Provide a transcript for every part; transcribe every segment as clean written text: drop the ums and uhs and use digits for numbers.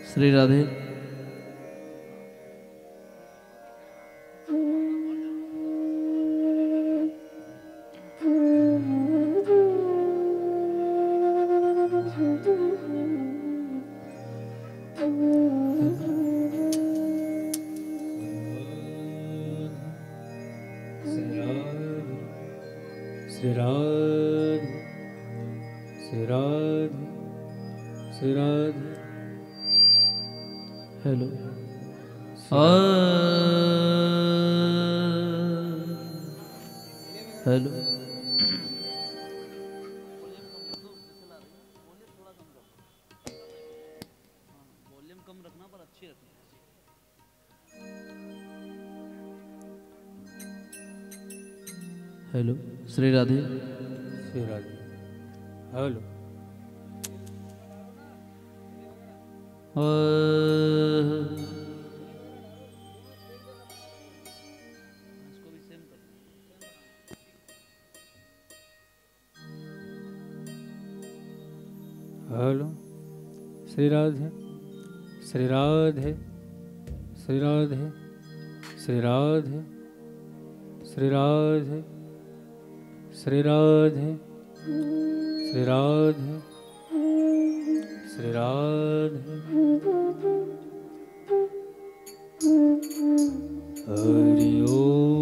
Shri Radhe. Shri Radhe Shri Radhe Shri Radhe. Hello hello volume कम रखना पर अच्छी रखना। हेलो श्री राधे श्री राधे। हेलो इसको भी सेम कर। हेलो श्री राधे श्री राधे श्री राधे श्री राधे श्री राधे श्री राधे श्री राधे श्री राधे। हरि ओम।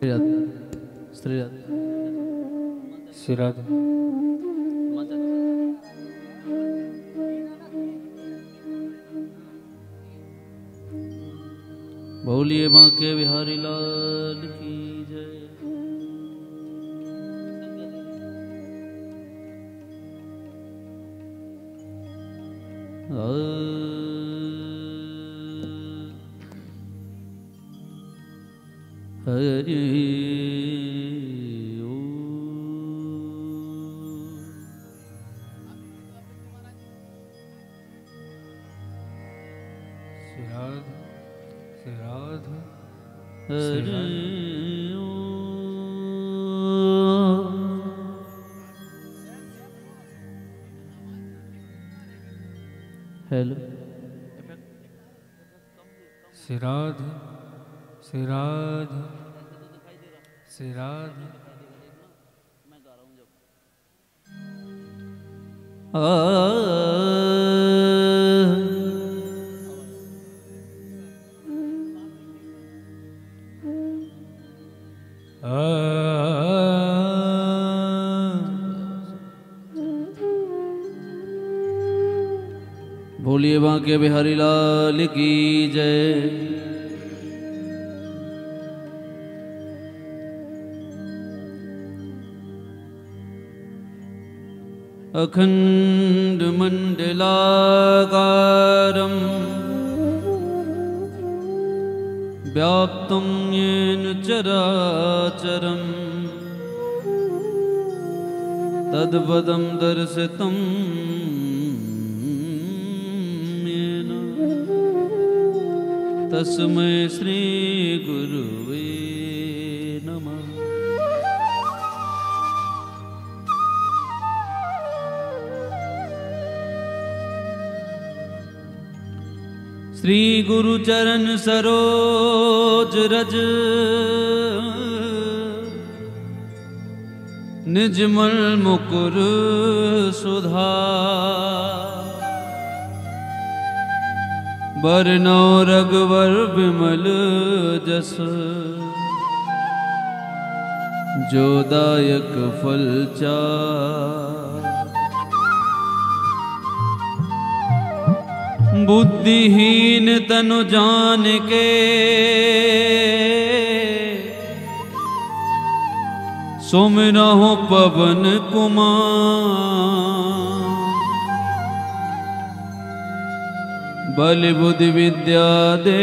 श्री राधे श्री राधे। बोलिए बांके बिहारी लाल की जय। हरि श्री राधे श्री राधे हरि हेलो श्री राधे श्री राधे श्री राधे। मैं गा रहा हूँ जब बोलिए बांके बिहारी लाल की जय। अखंड मंडलाकारं व्याप्तं येन चराचरं तद्पदं दर्शितं येन तस्मै श्री गुरुवे नमः। श्री गुरु चरण सरोज रज निजमल मुकुर सुधा बरनौ रघुवर विमल जस जो दायक फल चार। बुद्धिहीन तनु जान के सुमिरहु पवन कुमार। बल बुद्धि विद्या दे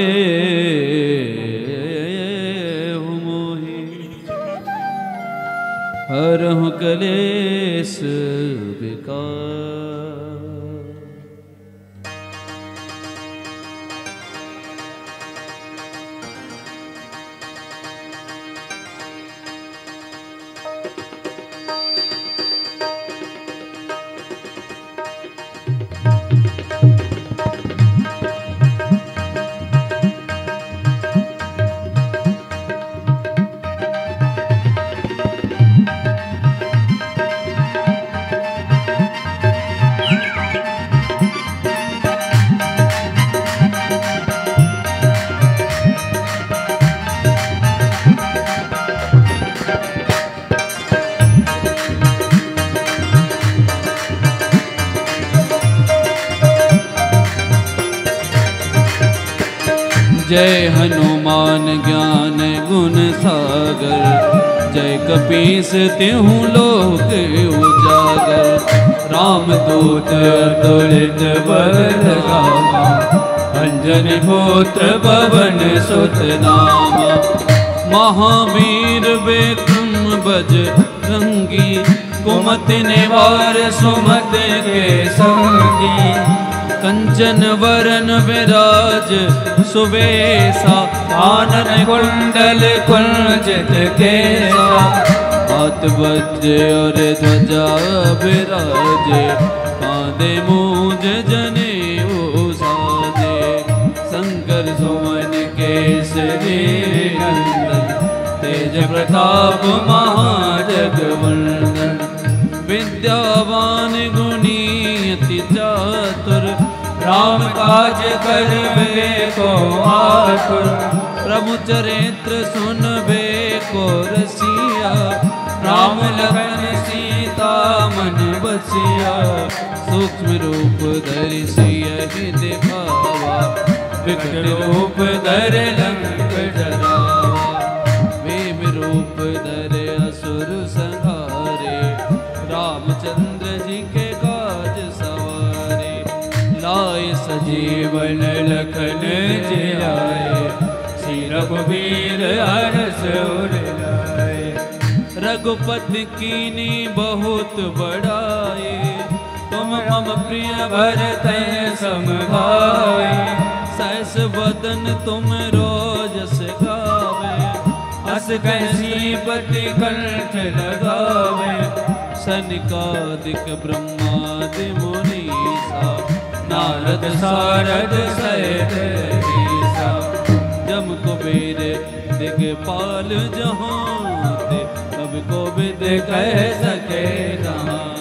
हरहु कलेश विकार। जय हनुमान ज्ञान गुण सागर, जय कपीस तिहु लोक उजागर। रामदूत अतुलित बल धामा, अंजनी पुत्र पवन सुत नामा। महावीर विक्रम बजरंगी, कुमति निवार सुमति के संगी। कंचन वरन विराज सुबेसा, कानन कुंडल कुंजित केसा। हाथ वज्र और ध्वजा विराजे, कांधे मूंज जनेऊ साजे। शंकर सुमन केसरी नंदन, तेज प्रताप महाजगवंदन। विद्यावान गुणी अति चातुर, राम काज करबे को आतुर। प्रभु चरित्र सुनबे को रसिया, राम लखन सीता मन बसिया। सूक्ष्म रूप धरि सियहि दिखावा, विकट रूप धरि लंक जरावा। भीम रूप धरि असुर संहारे, रामचंद्र जी के काज सवारे। लाए सजीवन लखन जियाए, श्री रघुवीर हरष उर लाए। रघुपति कीनी बहुत बड़ाए, तुम मम प्रिय भरतहि सम भाई। सहस वदन तुम रोजस गावे, अस कैसी पति कंठ लगावे। सनकादिक ब्रह्मादि मुनीसा, नारद सारद सहित ईसा। जम कुबेर दिगपाल जहांते, कवि कोविद कह सके कहांते।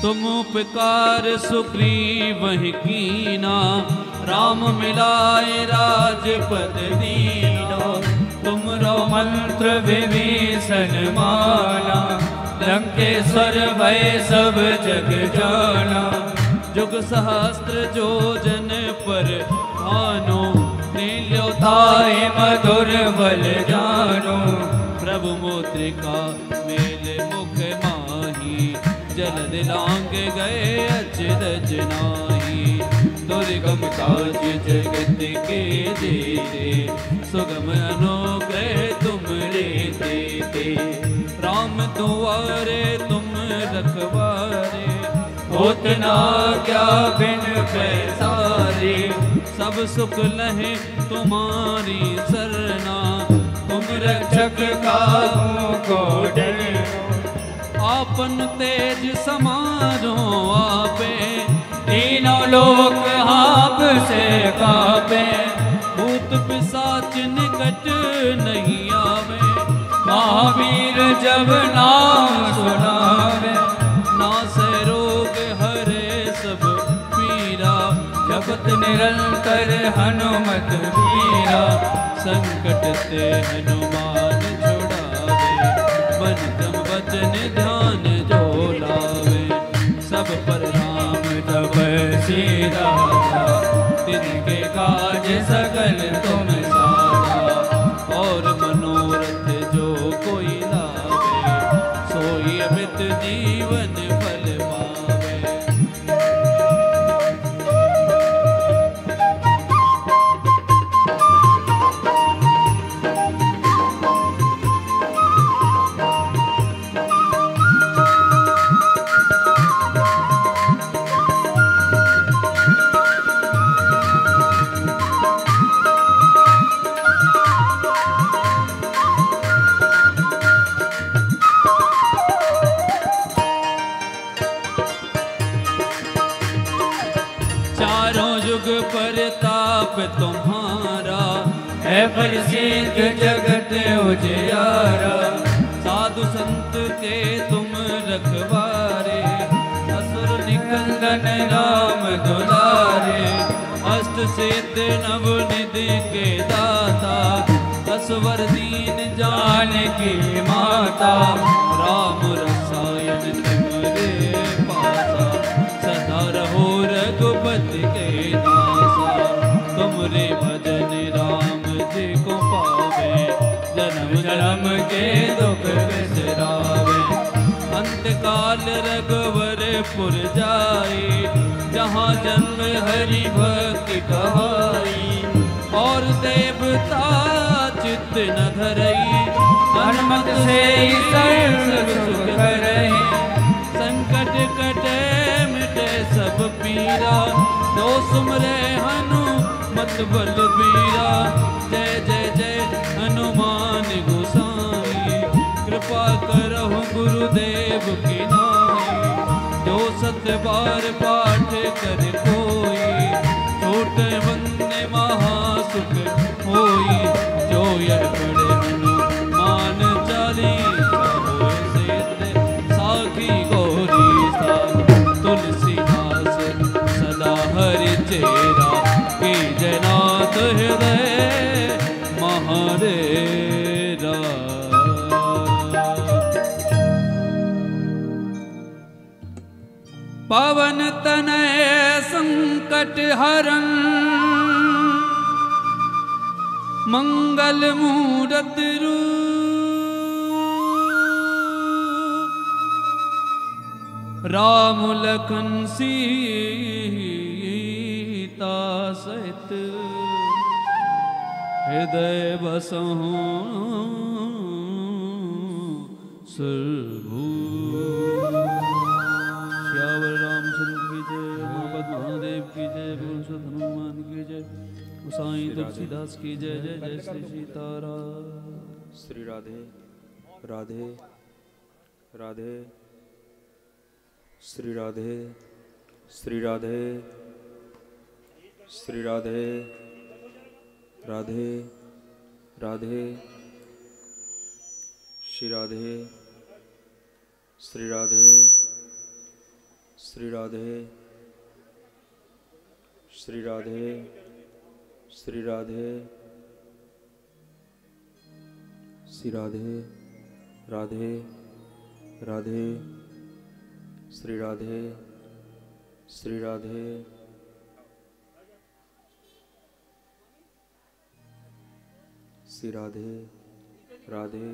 तुम उपकार सुग्रीवहि कीना, राम मिलाए राजपद दीना। तुमरो मंत्र विभीषण माना, लंकेश्वर भय सब जग जाना। जुग सहस्त्र जोजन पर भानो, नील्यो ताहि मधुर बल जानो। प्रभु मुद्रिका मेल मुख माही, जल दिलांग गए अचरज नाही। दुर्गम काज जगत के जेते, सुगम अनुग्रह तुमरे तेते। राम दुआरे तुम रखवारे, होत ना क्या बिन पैसारे। सब सुख लहे तुम्हारी सरना, तुम रक्षक काहू को डरे। आपन तेज समारो आपे, तीनों लोक आप से कापे। भूत पिशाच निकट नहीं आवे, महावीर जब नाम सुनावे। नासै रोग हरे सब पीरा, जपत निरंतर हनुमत वीरा। संकट ते हनुमान भजन ध्यान जो लावे, सब पर राम तपस्वी राजा, तिनके काज सकल तुम साजा। और मनोरथ जो कोई लावे, सोई अमृत जीवन फल पावे। प्रताप तुम्हारा है प्रसिद्ध जगत उजियारा, साधु संत के तुम रखवारे, असुर निकंदन राम दुलारे। अष्ट सिद्ध नव निधि के दाता, असवर दीन जानकी माता, राम रसायन तुम्हारे पासा, सदा रहो रघुपति के दासा। तुमरे भजन राम जी को पावे, जन्म जन्म के दुख बिसरावे। अंत काल रघुवर पुर जाई, जहाँ जन्म हरि भक्ति कहाई। और देवता चित्त न धरई, हनुमत से सर्व सुख करई। संकट कटे मिटे सब पीरा, जो सुमरे हनुमत बलबीरा। जय जय जय हनुमान गोसाई, कृपा करहु गुरुदेव की नाई। जो सत बार पाठ कर कोई, छोटे वंदे महासुख होई। जो यह पढ़े हनुमान चालीसा, होए सिद्ध साखी गौरी सा। तुलसीदास सदा हरि चेरा, की जनात हृदय महारेरा। पवन तनय संकट हरन, मंगल मूरत रूप। राम लखन सीता सहित, हृदय बसहु सुरभूप। श्यावर रामचंद्र की जय, उमापद महादेव की जय, पुरुषोत्तम हनुमान की जय, गोसाई तुलसीदास की जय। जय जय श्री सीताराम। श्री राधे राधे राधे, श्री राधे श्री राधे श्री राधे राधे राधे, श्री राधे श्री राधे श्री राधे श्री राधे श्री राधे श्री राधे राधे राधे, श्री राधे श्री राधे श्री राधे राधे।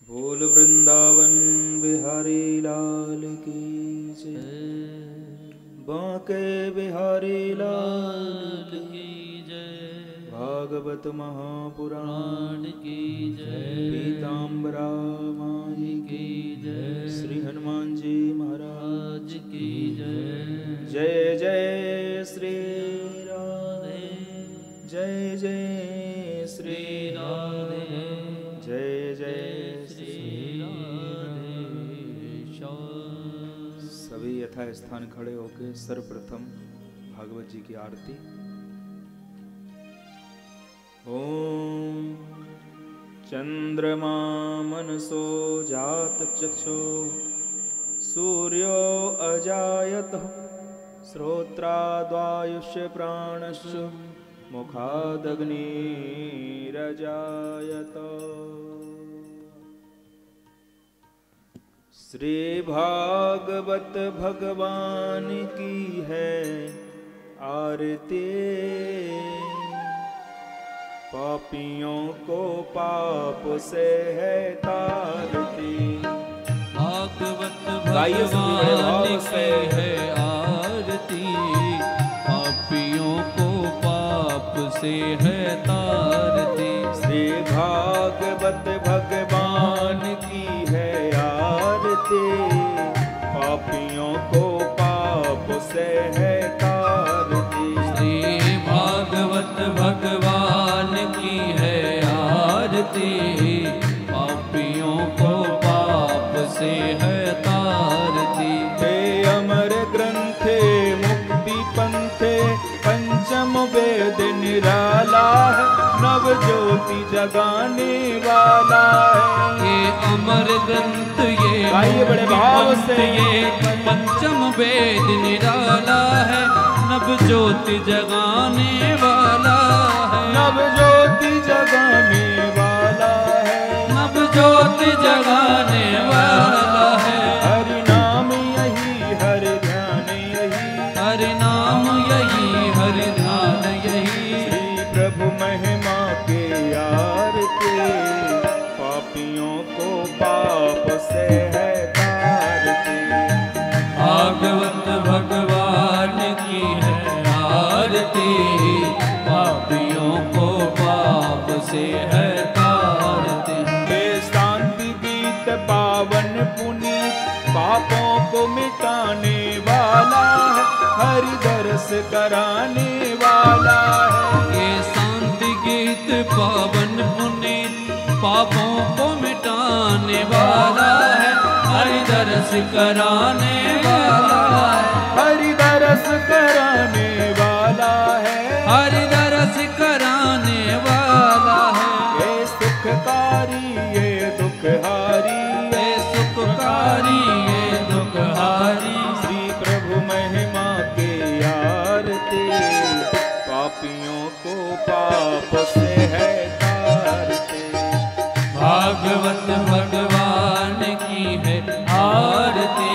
बोल वृंदावन बिहारी लाल की जय, बांके बिहारी लाल की जय, भागवत महापुराण की जय, पीताम्बरा माई की जय, श्री हनुमान जी महाराज की जय। जय जय श्री राधे, जय जय श्री राधे, जय जय श्री राधे। सभी यथा स्थान खड़े होकर सर्वप्रथम भागवत जी की आरती। ओम चंद्रमा मनसो जात चक्षो, सूर्यो अजायत श्रोत्राद्वायुष्य प्राणश्च मुखादग्निरजायत। श्री भागवत भगवान की है आरती, पापियों को पाप से है तारती। भागवत भगवान की है आरती, पापियों को पाप से है तारती। श्री भागवत भगवान की है आरती, पापियों को पाप से है तारती। श्री भागवत भगवान की है आरती, पापियों को पाप से है तारती। हे अमर ग्रंथे मुक्ति पंथे, पंचम वेद निराला है, नव ज्योति जगाने वाला है। ये अमर ग्रंथ ये बड़े भाव से, ये पंचम वेद निराला है, नव ज्योति जगाने वाला है। नव ज्योति जगाने वाला है, नव ज्योति जगाने वाला है। हरि नाम यही हरि ध्यान यही, हरि नाम यही हरि ध्यान यही। श्री प्रभु महिमा के आरती, पापियों को पाप से है तारती। भागवत भगवान की है आरती, पापियों को पाप से है तारती। हे शांति गीत पावन पुनीत, पापों को मिटाने वाला है, हरि दर्श कराने वाला है। ये शांति गीत पावन पुनीत, पापों को मिटाने वाला है, हरि दर्श कराने वाला है। हरि दर्श कराने वाला है, हरि दर्श कराने वाला है। ये सुखकारी ये दुखहारी, ये सुखकारी ये दुखहारी। श्री प्रभु महिमा के आरती, पापियों को पाप से है तारती। भागवत भगवान की है आरती,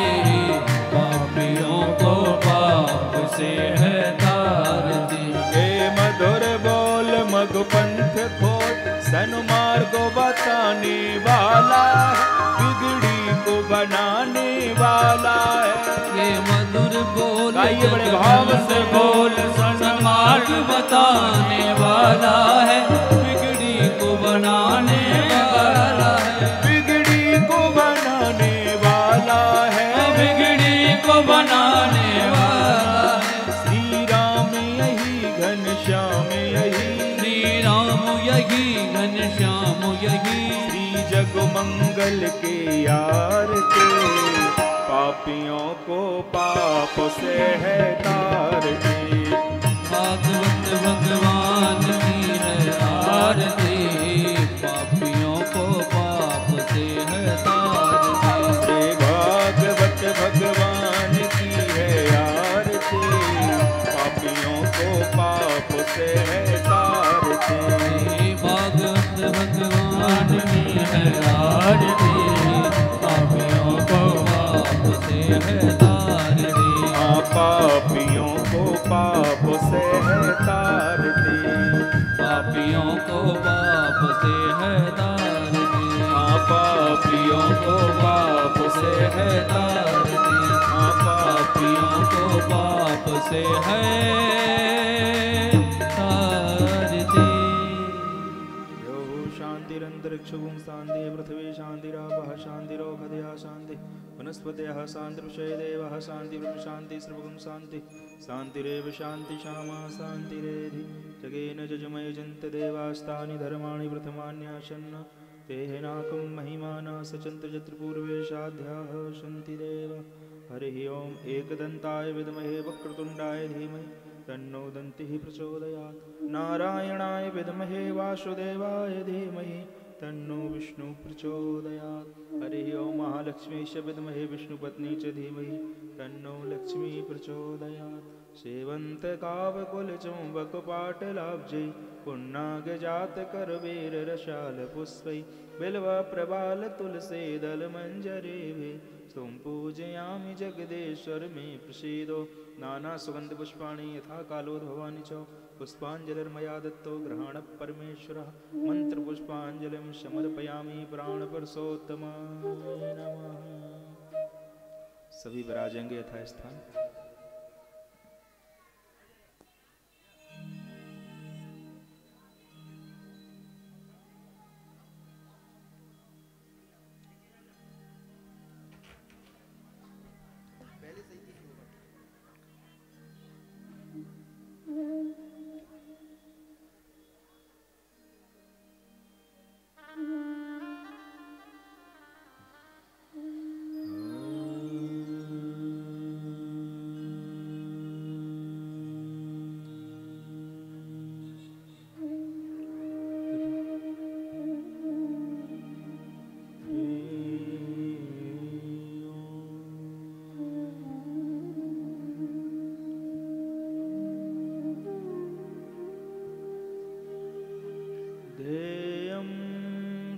पापियों को पाप से है तारती। हे मधुर बोल मधुपंथ खोल, सन्मार्ग को बताने वाला है, बिगड़ी को बनाने वाला है। ये मधुर बोल गाइए बड़े भाव से, बोल सन्मार्ग बताने वाला है, बिगड़ी को बनाने वाला है। बिगड़ी को बनाने वाला है, बिगड़ी को बनाने वाला है। श्री राम यही घनश्याम यही, श्री राम यही घनश्याम यही। श्री जग मंगल के आरती, पापियों को पाप से है तारती। भागवत भगवान की है आरती, पापियों को पाप से है तारती। श्री भागवत भगवान की है आरती, पापियों को पाप से है तारती। भागवत भगवान की है आरती, पापियों को पाप से है तारती। पापियों को पाप से है तारती। पापियों को पाप से है तारती। पापियों को पाप से है तारती। पापियों को पाप से है तारती। यो शांतिरंतरिक्षगुं शांति, पृथ्वी शांतिरापः शांतिरोषधयः शांति, वनस्पतयः शान्तिर्विषयदेवः शांति, ब्रह्म शांति, सर्वगुं शांति। शांतिरेव शांति शामा शांतिरेधि, जगेन जजमय जन्त देवास्तानि धर्माणि प्रथमान्यासन्न, तेहेनाकं महिमाना सचन्त जत्रपूर्वेशाध्याः सन्ति देव। हरिः ओम एकदन्ताय विद्महे वक्रतुण्डाय धीमहि तन्नो दन्तिः प्रचोदयात्। नारायणाय विद्महे वासुदेवाय धीमहि तन्नो विष्णु प्रचोदयात्। हरिः ओम महालक्ष्मीश विद्महे विष्णुपत्नी च धीमहि तन्नो लक्ष्मी प्रचोदयात्। सेवंत कावकुल चुंबक पाटलाब्जै पुन्नाग जात करवीर रसाल पुष्पै बिल्व प्रबाल तुलसी दल मंजरे वे तुम पूजयामि जगदेश्वर में प्रसीदो। नाना सुगंध पुष्पाणि यथा कालोद्भवानि च पुष्पांजलिर्मया दत्तो ग्रहण परमेश्वरः। मंत्र पुष्पांजलिं समर्पयामि प्राणपुरुषोत्तमाय नमः। सभी विराजेंगे यथा स्थान।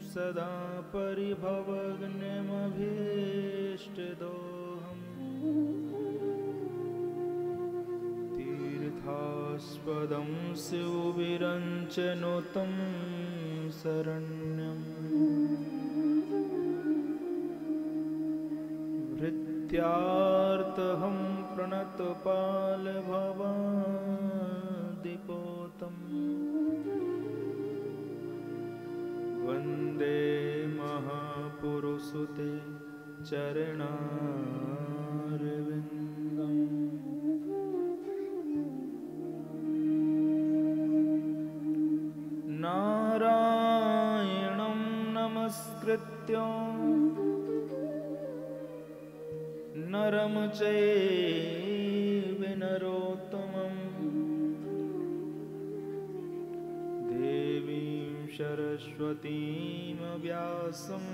सदा परिभवग्नमभीष्टदोहम् तीर्थास्पदं शिवविरञ्चनुतं शरण्यम् भृत्यार्तहं प्रणतपालभवादिपोतम् वन्दे महापुरुषुते चरणारविन्दम्। नारायणं नमस्कृत्य नरं चैव नरोत्तमम् देवीं सरस्वतीं व्यासं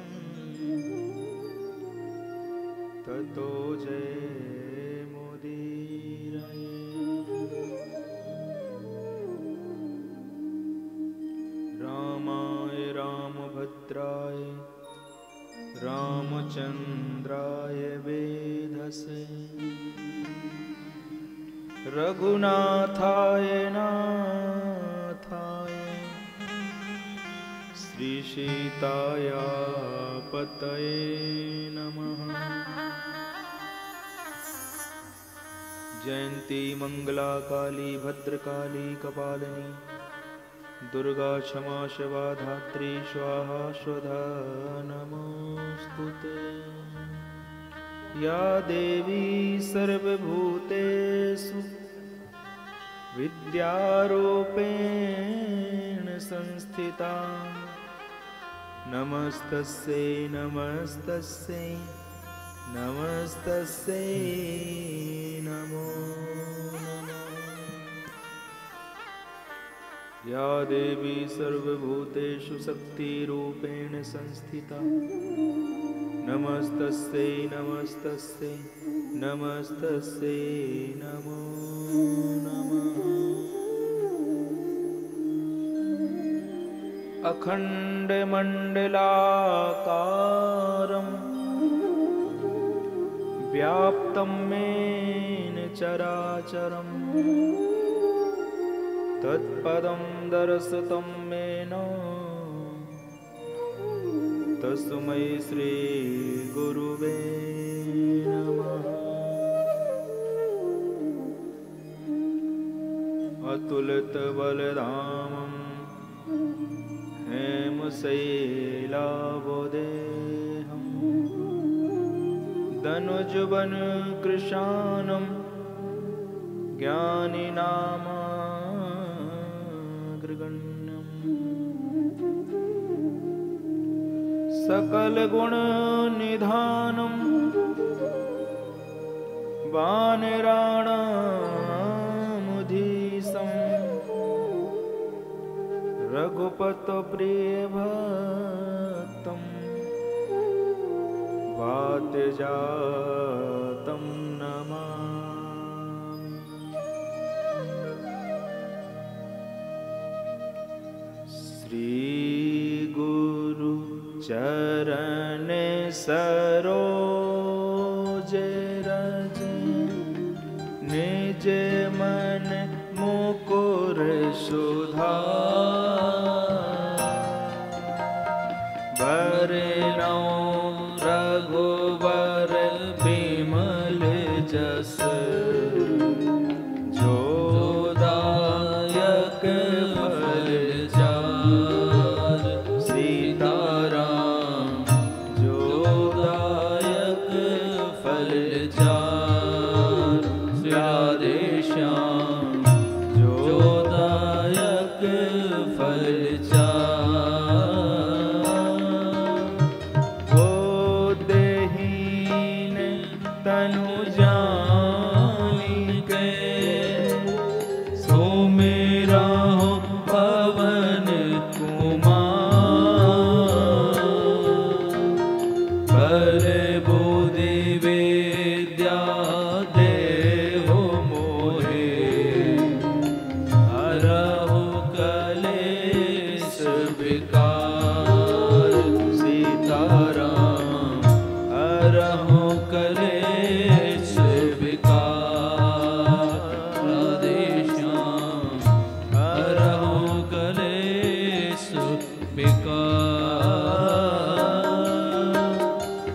ततो जयमुदीरये। रामाय रामभद्राय रामचन्द्राय वेधसे रघुनाथाय नाथाय श्रीसीताया पतये नमः। जयंती मंगला काली भद्रकाली कपालिनी दुर्गा क्षमा शिवा धात्री स्वाहा स्वधा नमोस्तुते। या देवी सर्वभूतेषु विद्यारूपेण संस्थिता नमस्तस्यै नमस्तस्यै नमस्तस्यै नमो नमः। या देवी सर्वभूतेषु शक्तिरूपेण संस्थिता नमस्तस्यै नमस्तस्यै नमस्तस्यै नमो नमः। अखण्डमण्डलाकारं व्याप्तं येन चराचरं तत्पदं दर्शितं येन तस्मै श्री गुरुवे नमः। अतुलित बलधामं हेमशैलावदेहं धनुजवन कृशानं ज्ञानिनामाग्रगण्यं सकलगुणनिधानं वानराणामुधीशं रघुपतप्रियभक्तं वातजातं नमामि। श्रीगुरु चरण सरोज रज निज मन मुकुर सुधार। बरनौ रघुवर बिमल जस जो दायक फल चार। सीताराम जो दायक फल चार। राधे श्याम जो दायक फल चार। हो देहीन तनु जानिके सो मेरा हो पवन कुमार। बल बुद्धि विद्या देहु मोहे हरहु कलेश विकार। सीताराम हरहु कलेश विकार। राधे श्याम हरहु कलेश विकार।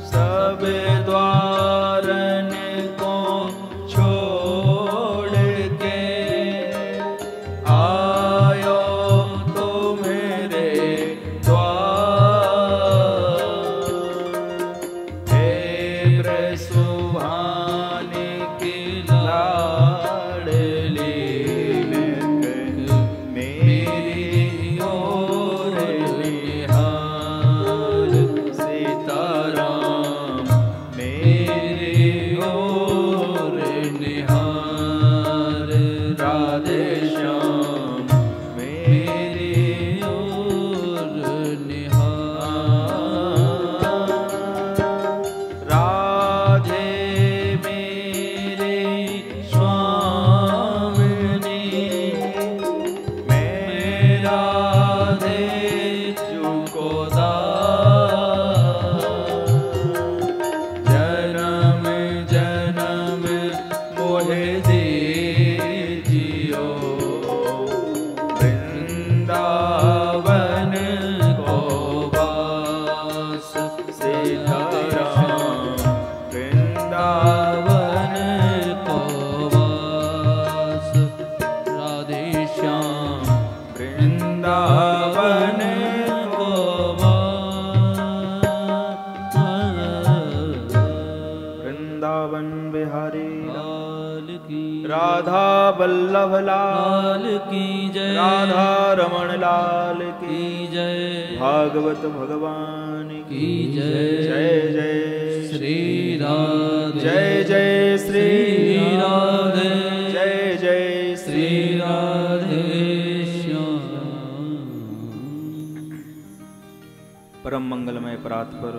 सब द्वारन को छोड़ के आयो तो मेरे द्वार। हे ब्रसुभानि की लाडली मेरी ओर निहार। सीताराम मेरी ओर निहार। राधे श्याम मेरी ओर निहार। राधे मेरे स्वामिनी मैं राधे तुमको दास। जन्म जन्म मोहे दीजियो वृंदावन को वास। सीताराम वृंदावन को वास। राधे श्याम वृंदावन को वास। वृंदावन बिहारी लाल की राधा वल्लभ लाल लाल की जय। राधा रमण लाल की की जय। भागवत भगवान की जय। जय जय श्री राधे जय जय श्री राधे। जय जय श्री राधे श्याम। परम मंगलमय परात्पर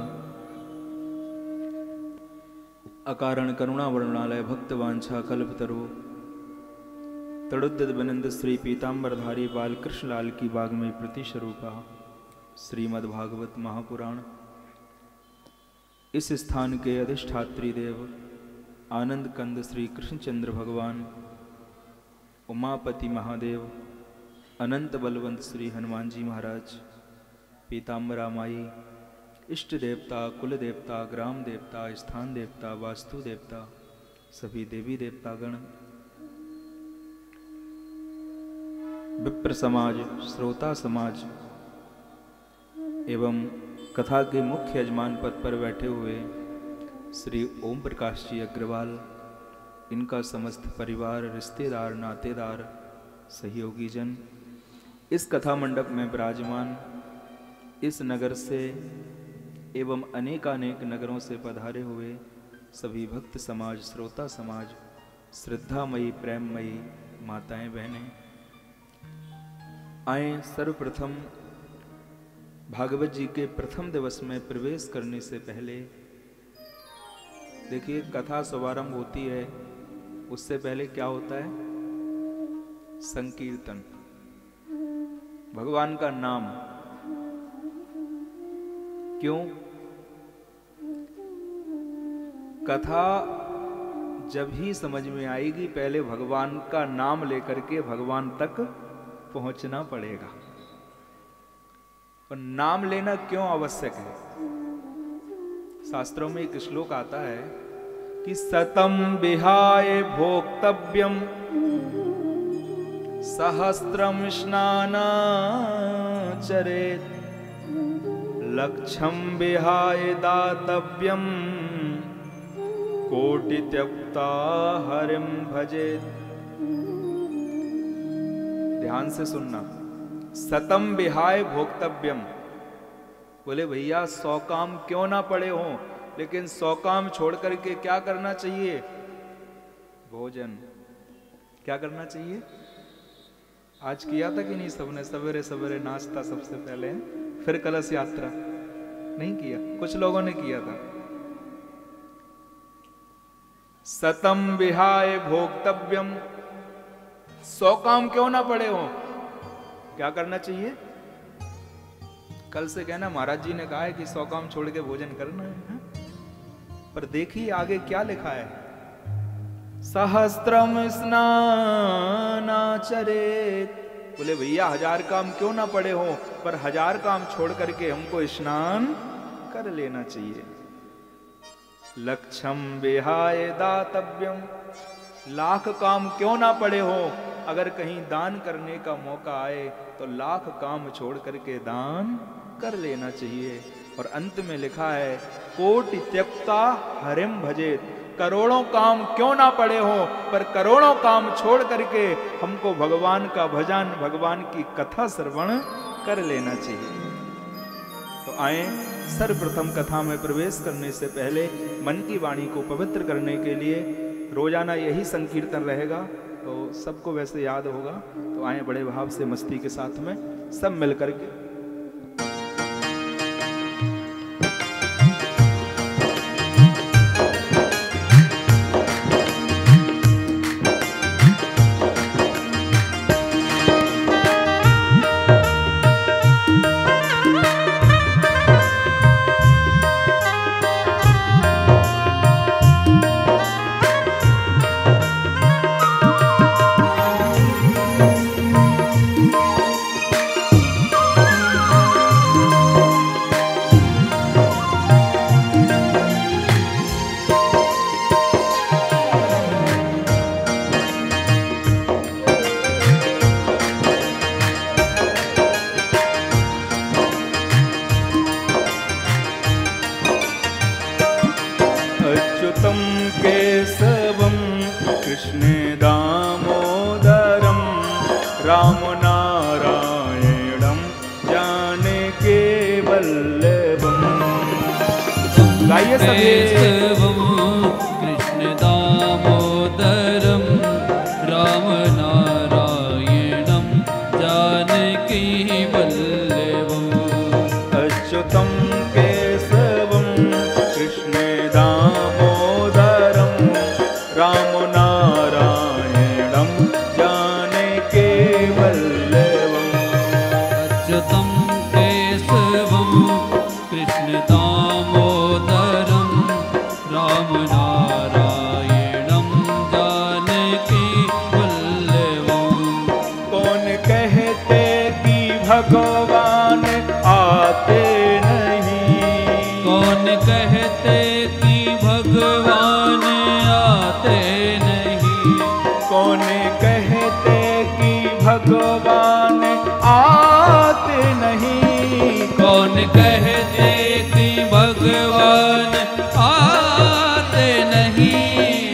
अकारण करुणा वर्णालय भक्त वांछा कल्पतरु तड़ुद्दत बनिंद श्री पीताम्बरधारी बालकृष्ण लाल की बागमय प्रतिस्वरूपा श्रीमद्भागवत महापुराण। इस स्थान के अधिष्ठात्री देव आनंद कंद श्री कृष्णचंद्र भगवान, उमापति महादेव, अनंत बलवंत श्री हनुमान जी महाराज, पीताम्बरा माई, इष्ट देवता, कुल देवता, ग्राम देवता, स्थान देवता, वास्तु देवता, सभी देवी देवतागण, विप्र समाज, श्रोता समाज एवं कथा के मुख्य यजमान पद पर बैठे हुए श्री ओम प्रकाश जी अग्रवाल, इनका समस्त परिवार, रिश्तेदार, नातेदार, सहयोगी जन, इस कथा मंडप में विराजमान इस नगर से एवं अनेकानेक नगरों से पधारे हुए सभी भक्त समाज, श्रोता समाज, श्रद्धामयी, प्रेममयी माताएं, बहनें, आए सर्वप्रथम भागवत जी के प्रथम दिवस में प्रवेश करने से पहले देखिए कथा शुभारंभ होती है, उससे पहले क्या होता है? संकीर्तन, भगवान का नाम। क्यों? कथा जब ही समझ में आएगी, पहले भगवान का नाम लेकर के भगवान तक पहुंचना पड़ेगा। और नाम लेना क्यों आवश्यक है? शास्त्रों में एक श्लोक आता है कि सतम विहाय भोक्तव्यम सहस्त्रम स्नानाचरेत लक्षम विहाय दातव्यम कोटि त्यक्ता हरिम भजेत। ध्यान से सुनना, सतम विहाय भोक्तव्यम। बोले भैया 100 काम क्यों ना पड़े हों, लेकिन 100 काम छोड़ करके क्या करना चाहिए? भोजन। क्या करना चाहिए? आज किया था कि नहीं सबने? सवेरे सवेरे नाश्ता सबसे पहले, फिर कलश यात्रा। नहीं किया? कुछ लोगों ने किया था। सतम विहाय भोक्तव्यम, 100 काम क्यों ना पड़े हो, क्या करना चाहिए? कल से कहना महाराज जी ने कहा है कि 100 काम छोड़ के भोजन करना है। पर देखिए आगे क्या लिखा है, सहस्त्रम स्नानाचरेत। बोले भैया 1000 काम क्यों ना पड़े हो, पर 1000 काम छोड़ करके हमको स्नान कर लेना चाहिए। लक्षम विहाय दातव्यम, लाख काम क्यों ना पड़े हो, अगर कहीं दान करने का मौका आए तो लाख काम छोड़ करके दान कर लेना चाहिए। और अंत में लिखा है कोटि त्यक्ता हरिम भजेत, करोड़ों काम क्यों ना पड़े हो, पर करोड़ों काम छोड़ करके हमको भगवान का भजन, भगवान की कथा श्रवण कर लेना चाहिए। तो आए सर्वप्रथम कथा में प्रवेश करने से पहले मन की वाणी को पवित्र करने के लिए रोजाना यही संकीर्तन रहेगा, तो सबको वैसे याद होगा। तो आए बड़े भाव से मस्ती के साथ में सब मिलकर के कृष्ण दामोदरम राम नारायणम जानकी वल्लभम। अच्युतम केशवम कृष्ण दामोदरम राम नारायणम जानकी वल्लभम। अच्युतम केशवम कृष्ण दामोदरम राम नारायणम जानकी वल्लभम। कौन कहते कि भगवान आते नहीं, कौन कहते कि भगवान आते नहीं, कौन कहते कि भगवान आते नहीं, कौन कहते कि भगवान आते नहीं।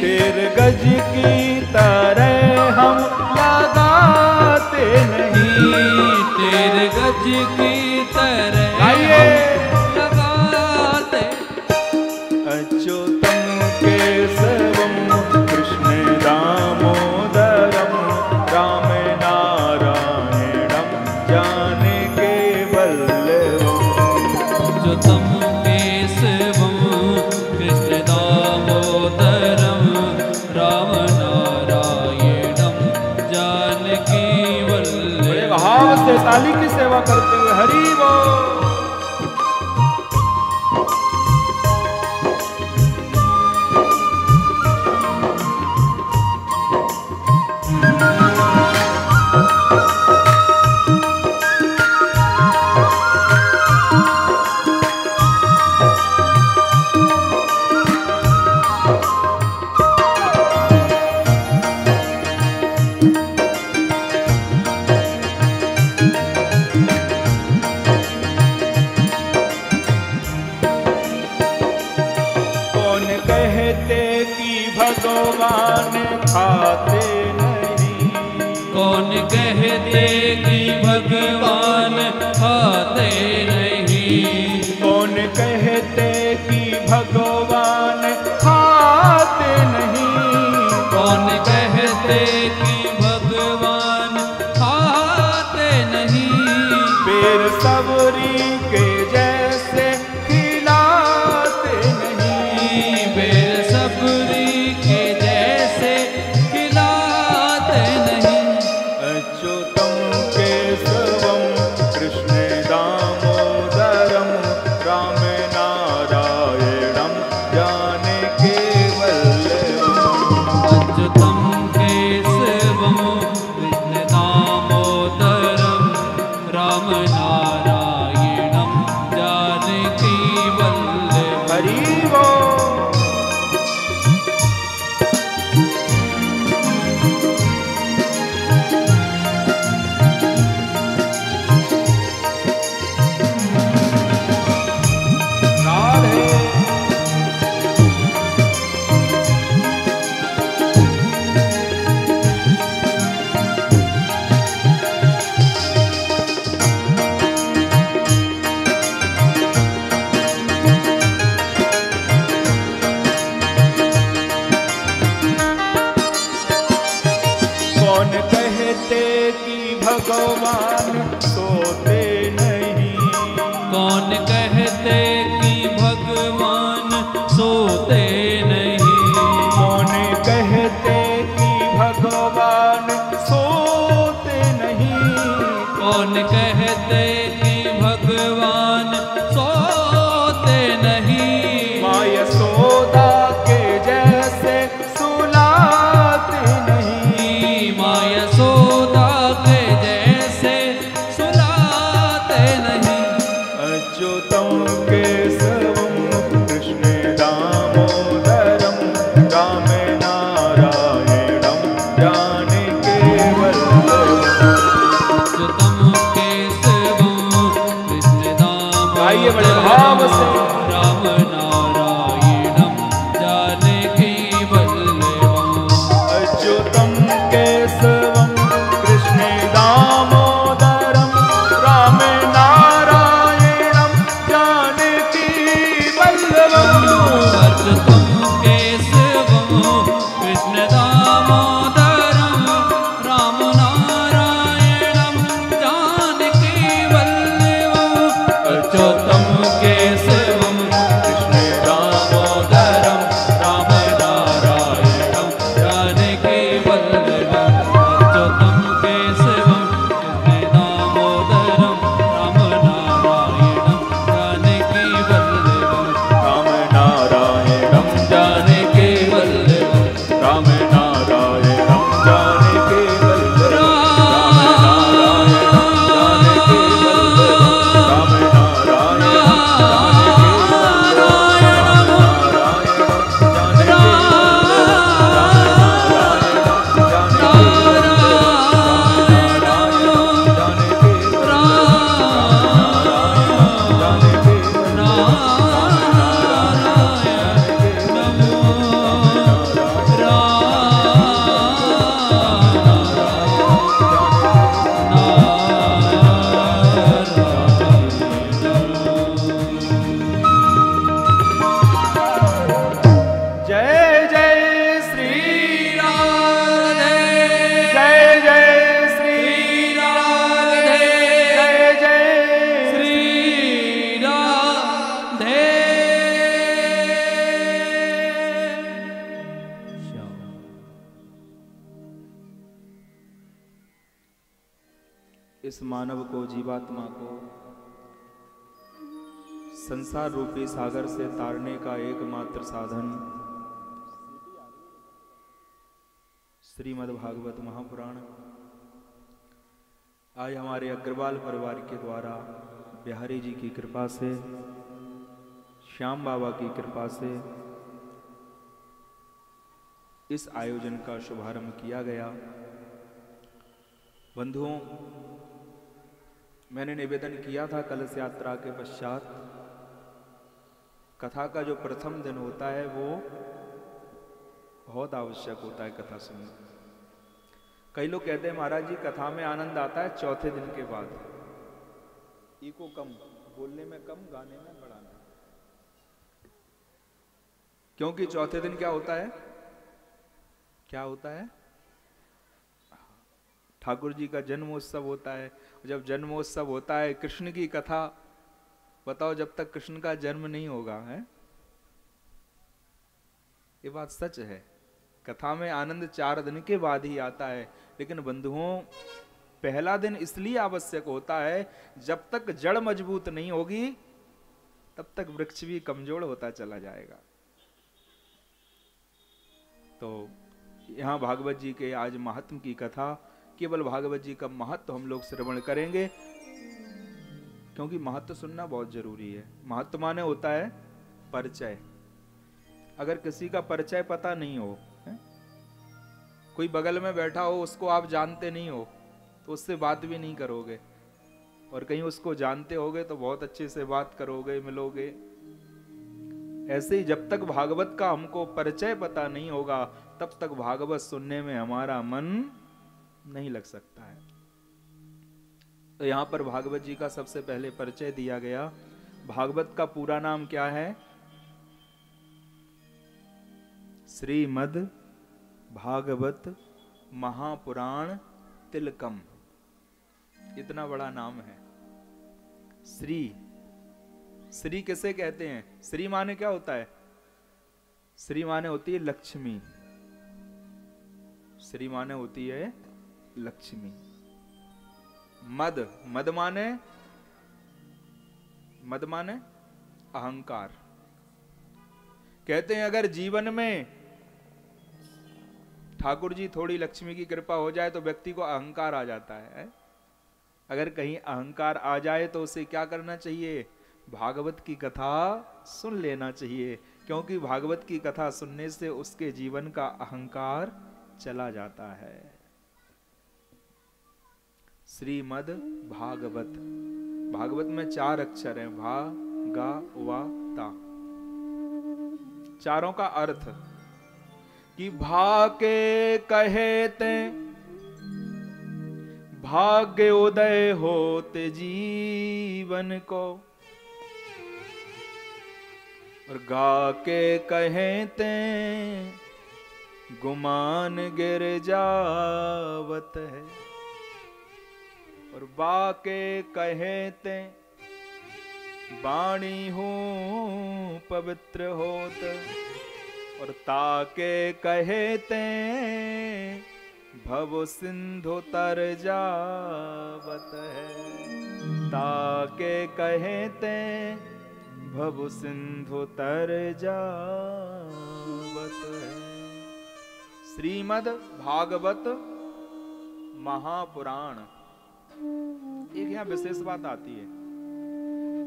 तेरे गज की तरह हम लगाते नहीं, तेरे गज की तरह लगाते। अच्युतम केशवम कृष्ण दामोदरम राम नारायणम जानकी वल्लभम। अच्युतम केशवम कृष्ण दामोदरम भगवान खाते नहीं। कौन कहते कि भगवान खाते नहीं। कौन कहते कि भगवान खाते नहीं। कौन कहते कि भगवान खाते नहीं। बेर सबरी के जैसे खिलाते नहीं। बेर सबरी के जैसे खिलाते नहीं। अच्युतम केशवम कृष्ण दामोदरम राम नारायणम जानकी वल्लभम। अच्युतम केशवम कृष्ण दामोदरम राम नारायणम जानकी वल्लभम। हरि बोल। कौन कहते कि भगवान सोते नहीं। कौन कहते कि भगवान सोते नहीं। कौन कहते कि भगवान सोते नहीं। कौन कहते कि भगवान सोते नहीं। माँ यशोदा के जैसे सुलाते नहीं। माँ यशोदा के जैसे सुलाते नहीं। अच्युतम केशवम कृष्ण दामोदरम राम नारायणम जानकी वल्लभम। अच्युतम केशवम कृष्ण आइए बड़े भाव से। राम नारायणम जानकी वल्लभम। अच्युतम केशवम कृष्ण दामोदरम राम नारायणम जानकी वल्लभम। अच्युतम केशवम कृष्ण दामोदरम राम नारायणम जानकी वल्लभम। अच्युतम केशवम कृष्ण दामोदरम राम नारायणम जानकी वल्लभम। अच्युतम केशवम कृष्ण दामोदरम राम नारायणम जानकी वल्लभम। राम नारायणम जानकी वल्लभम। राम नारायणम जानकी वल्लभम। राम जय जय श्री राधे जय जय श्री राधे जय जय श्री राधे। इस मानव को जीवात्मा को संसार रूपी सागर से तारने का एकमात्र साधन श्रीमद् भागवत महापुराण आज हमारे अग्रवाल परिवार के द्वारा बिहारी जी की कृपा से, श्याम बाबा की कृपा से इस आयोजन का शुभारंभ किया गया। बंधुओं, मैंने निवेदन किया था कलश यात्रा के पश्चात कथा का जो प्रथम दिन होता है वो बहुत आवश्यक होता है कथा सुनना। कई लोग कहते हैं महाराज जी कथा में आनंद आता है चौथे दिन के बाद। इको कम, बोलने में कम, गाने में बढ़ाना। क्योंकि चौथे दिन क्या होता है? क्या होता है? ठाकुर जी का जन्मोत्सव होता है। जब जन्मोत्सव होता है, कृष्ण की कथा, बताओ जब तक कृष्ण का जन्म नहीं होगा है, ये बात सच है। कथा में आनंद 4 दिन के बाद ही आता है। लेकिन बंधुओं, पहला दिन इसलिए आवश्यक होता है, जब तक जड़ मजबूत नहीं होगी तब तक वृक्ष भी कमजोर होता चला जाएगा। तो यहां भागवत जी के आज महात्म की कथा, केवल भागवत जी का महत्व हम लोग श्रवण करेंगे, क्योंकि महत्व सुनना बहुत जरूरी है। महत्व माने होता है परिचय। अगर किसी का परिचय पता नहीं हो, कोई बगल में बैठा हो उसको आप जानते नहीं हो, तो उससे बात भी नहीं करोगे, और कहीं उसको जानते होगे तो बहुत अच्छे से बात करोगे, मिलोगे। ऐसे ही जब तक भागवत का हमको परिचय पता नहीं होगा तब तक भागवत सुनने में हमारा मन नहीं लग सकता है। तो यहां पर भागवत जी का सबसे पहले परिचय दिया गया। भागवत का पूरा नाम क्या है? श्रीमद् भागवत महापुराण तिलकम। इतना बड़ा नाम है। श्री, श्री किसे कहते हैं? श्री माने क्या होता है? श्री माने होती है लक्ष्मी। श्री माने होती है लक्ष्मी। मद, मद माने, मद माने अहंकार। कहते हैं अगर जीवन में ठाकुर जी थोड़ी लक्ष्मी की कृपा हो जाए तो व्यक्ति को अहंकार आ जाता है। अगर कहीं अहंकार आ जाए तो उसे क्या करना चाहिए? भागवत की कथा सुन लेना चाहिए, क्योंकि भागवत की कथा सुनने से उसके जीवन का अहंकार चला जाता है। श्रीमद् भागवत, भागवत में 4 अक्षर हैं, भा, गा, वा, ता। चारों का अर्थ कि भा के कहते भाग्य उदय होते जीवन को, और गा के कहते गुमान गिर जावत है, और बा के कहते वाणी हूँ पवित्र होत, और ता के कहते भव सिंधु तर जावत है। ता के कहते भव सिंधु तर जावत है। श्रीमद् भागवत महापुराण। एक यहाँ विशेष बात आती है,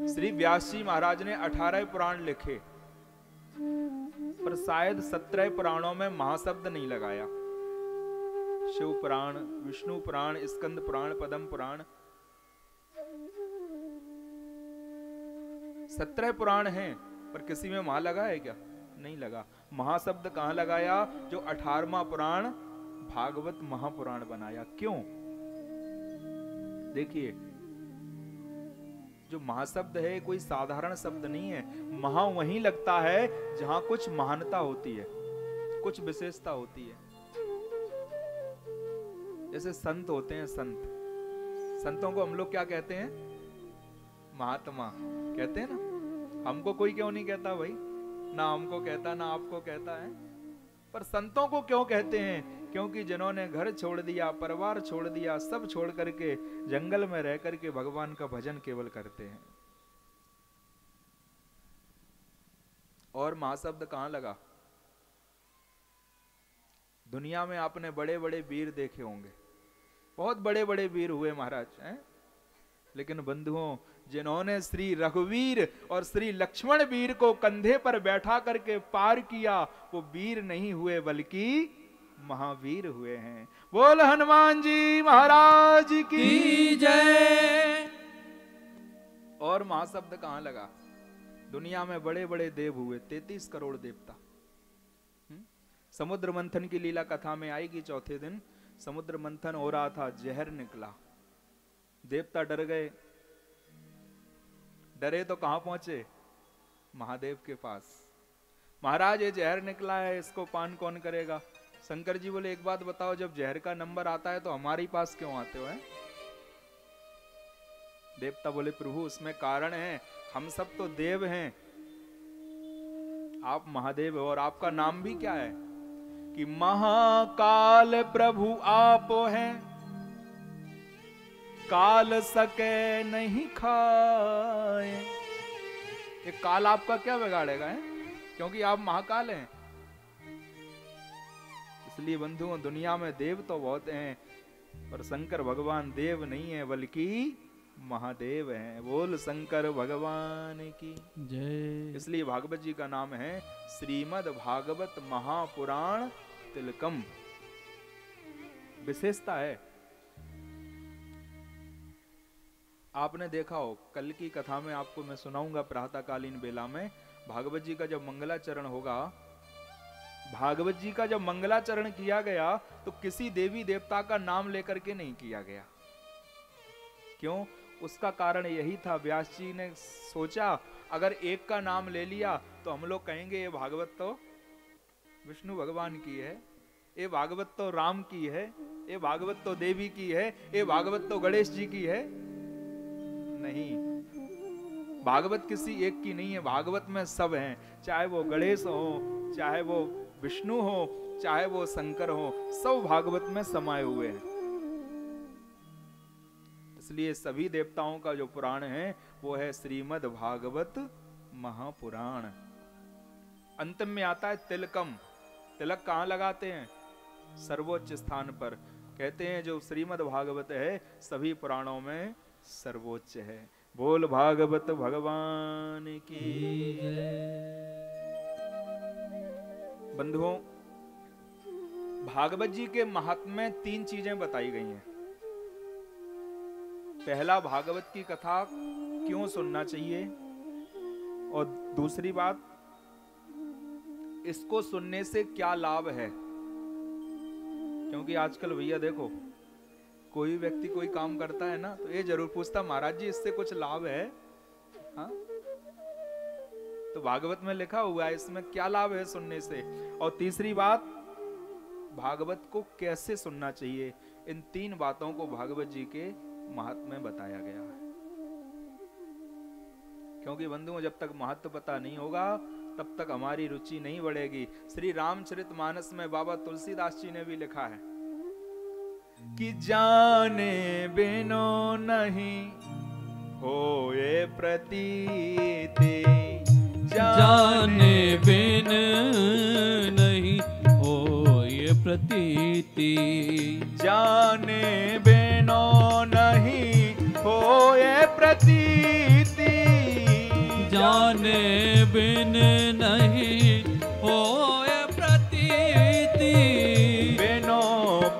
श्री व्यास जी महाराज ने 18 पुराण लिखे, पर शायद 17 पुराणों में महाशब्द नहीं लगाया। शिव पुराण, विष्णु पुराण, स्कंद पुराण, पद्म पुराण, 17 पुराण हैं, पर किसी में महा लगा है क्या? नहीं लगा। महाशब्द कहां लगाया? जो 18वां पुराण भागवत महापुराण बनाया। क्यों? देखिए, जो महाशब्द है कोई साधारण शब्द नहीं है। महा वहीं लगता है जहां कुछ महानता होती है, कुछ विशेषता होती है। जैसे संत होते हैं, संतों को हम लोग क्या कहते हैं? महात्मा कहते हैं ना। हमको कोई क्यों नहीं कहता भाई? ना हमको कहता, ना आपको कहता है। पर संतों को क्यों कहते हैं? क्योंकि जिन्होंने घर छोड़ दिया, परिवार छोड़ दिया, सब छोड़ करके जंगल में रह करके भगवान का भजन केवल करते हैं। और महाशब्द कहां लगा? दुनिया में आपने बड़े बड़े वीर देखे होंगे, बहुत बड़े बड़े वीर हुए महाराज हैं, लेकिन बंधुओं जिन्होंने श्री रघुवीर और श्री लक्ष्मण वीर को कंधे पर बैठा करके पार किया, वो वीर नहीं हुए बल्कि महावीर हुए हैं। बोल हनुमान जी महाराज की जय। और महाशब्द कहां लगा? दुनिया में बड़े बड़े देव हुए, 33 करोड़ देवता। समुद्र मंथन की लीला कथा में आएगी चौथे दिन। समुद्र मंथन हो रहा था, जहर निकला, देवता डर गए। डरे तो कहां पहुंचे? महादेव के पास। महाराज ये जहर निकला है, इसको पान कौन करेगा? शंकर जी बोले एक बात बताओ, जब जहर का नंबर आता है तो हमारे पास क्यों आते हो? हैं? देवता बोले प्रभु उसमें कारण है, हम सब तो देव हैं, आप महादेव हो, और आपका नाम भी क्या है कि महाकाल प्रभु आप हैं, काल सके नहीं खाए। ये काल आपका क्या बिगाड़ेगा? है क्योंकि आप महाकाल हैं। इसलिए बंधुओं दुनिया में देव तो बहुत हैं, पर शंकर भगवान देव नहीं है बल्कि महादेव हैं। बोल शंकर भगवान की जय। इसलिए भागवत जी का नाम है श्रीमद् भागवत महापुराण तिलकम। विशेषता है, आपने देखा हो कल की कथा में आपको मैं सुनाऊंगा प्रातःकालीन बेला में, भागवत जी का जब मंगलाचरण होगा, भागवत जी का जब मंगलाचरण किया गया तो किसी देवी देवता का नाम लेकर के नहीं किया गया। क्यों? उसका कारण यही था, व्यास जी ने सोचा अगर एक का नाम ले लिया तो हम लोग कहेंगे ये भागवत तो विष्णु भगवान की है, ये भागवत तो राम की है, ये भागवत तो देवी की है, ये भागवत तो गणेश जी की है। नहीं, भागवत किसी एक की नहीं है, भागवत में सब हैं, चाहे वो गणेश हो, चाहे वो विष्णु हो, चाहे वो शंकर हो, सब भागवत में समाये हुए हैं। इसलिए सभी देवताओं का जो पुराण है वो है श्रीमद् भागवत महापुराण। अंतिम में आता है तिलकम। तिलक कहां लगाते हैं? सर्वोच्च स्थान पर। कहते हैं जो श्रीमद् भागवत है सभी पुराणों में सर्वोच्च है। बोल भागवत भगवान की बंधुओं, भागवत जी के महात्म्य में 3 चीजें बताई गई हैं। पहला, भागवत की कथा क्यों सुनना चाहिए, और दूसरी बात, इसको सुनने से क्या लाभ है। क्योंकि आजकल भैया देखो, कोई व्यक्ति कोई काम करता है ना तो ये जरूर पूछता महाराज जी इससे कुछ लाभ है? हाँ? तो भागवत में लिखा हुआ है इसमें क्या लाभ है सुनने से। और तीसरी बात, भागवत को कैसे सुनना चाहिए। इन 3 बातों को भागवत जी के महत्व में बताया गया है। क्योंकि बंधुओं जब तक महत्व पता नहीं होगा तब तक हमारी रुचि नहीं बढ़ेगी। श्री रामचरितमानस में बाबा तुलसीदास जी ने भी लिखा है कि जाने बिनो नहीं होए प्रतीति, जाने बिन नहीं होए प्रतीति, जाने बिनो नहीं होए प्रतीति, जाने बिन नहीं होए प्रतीति, बिनो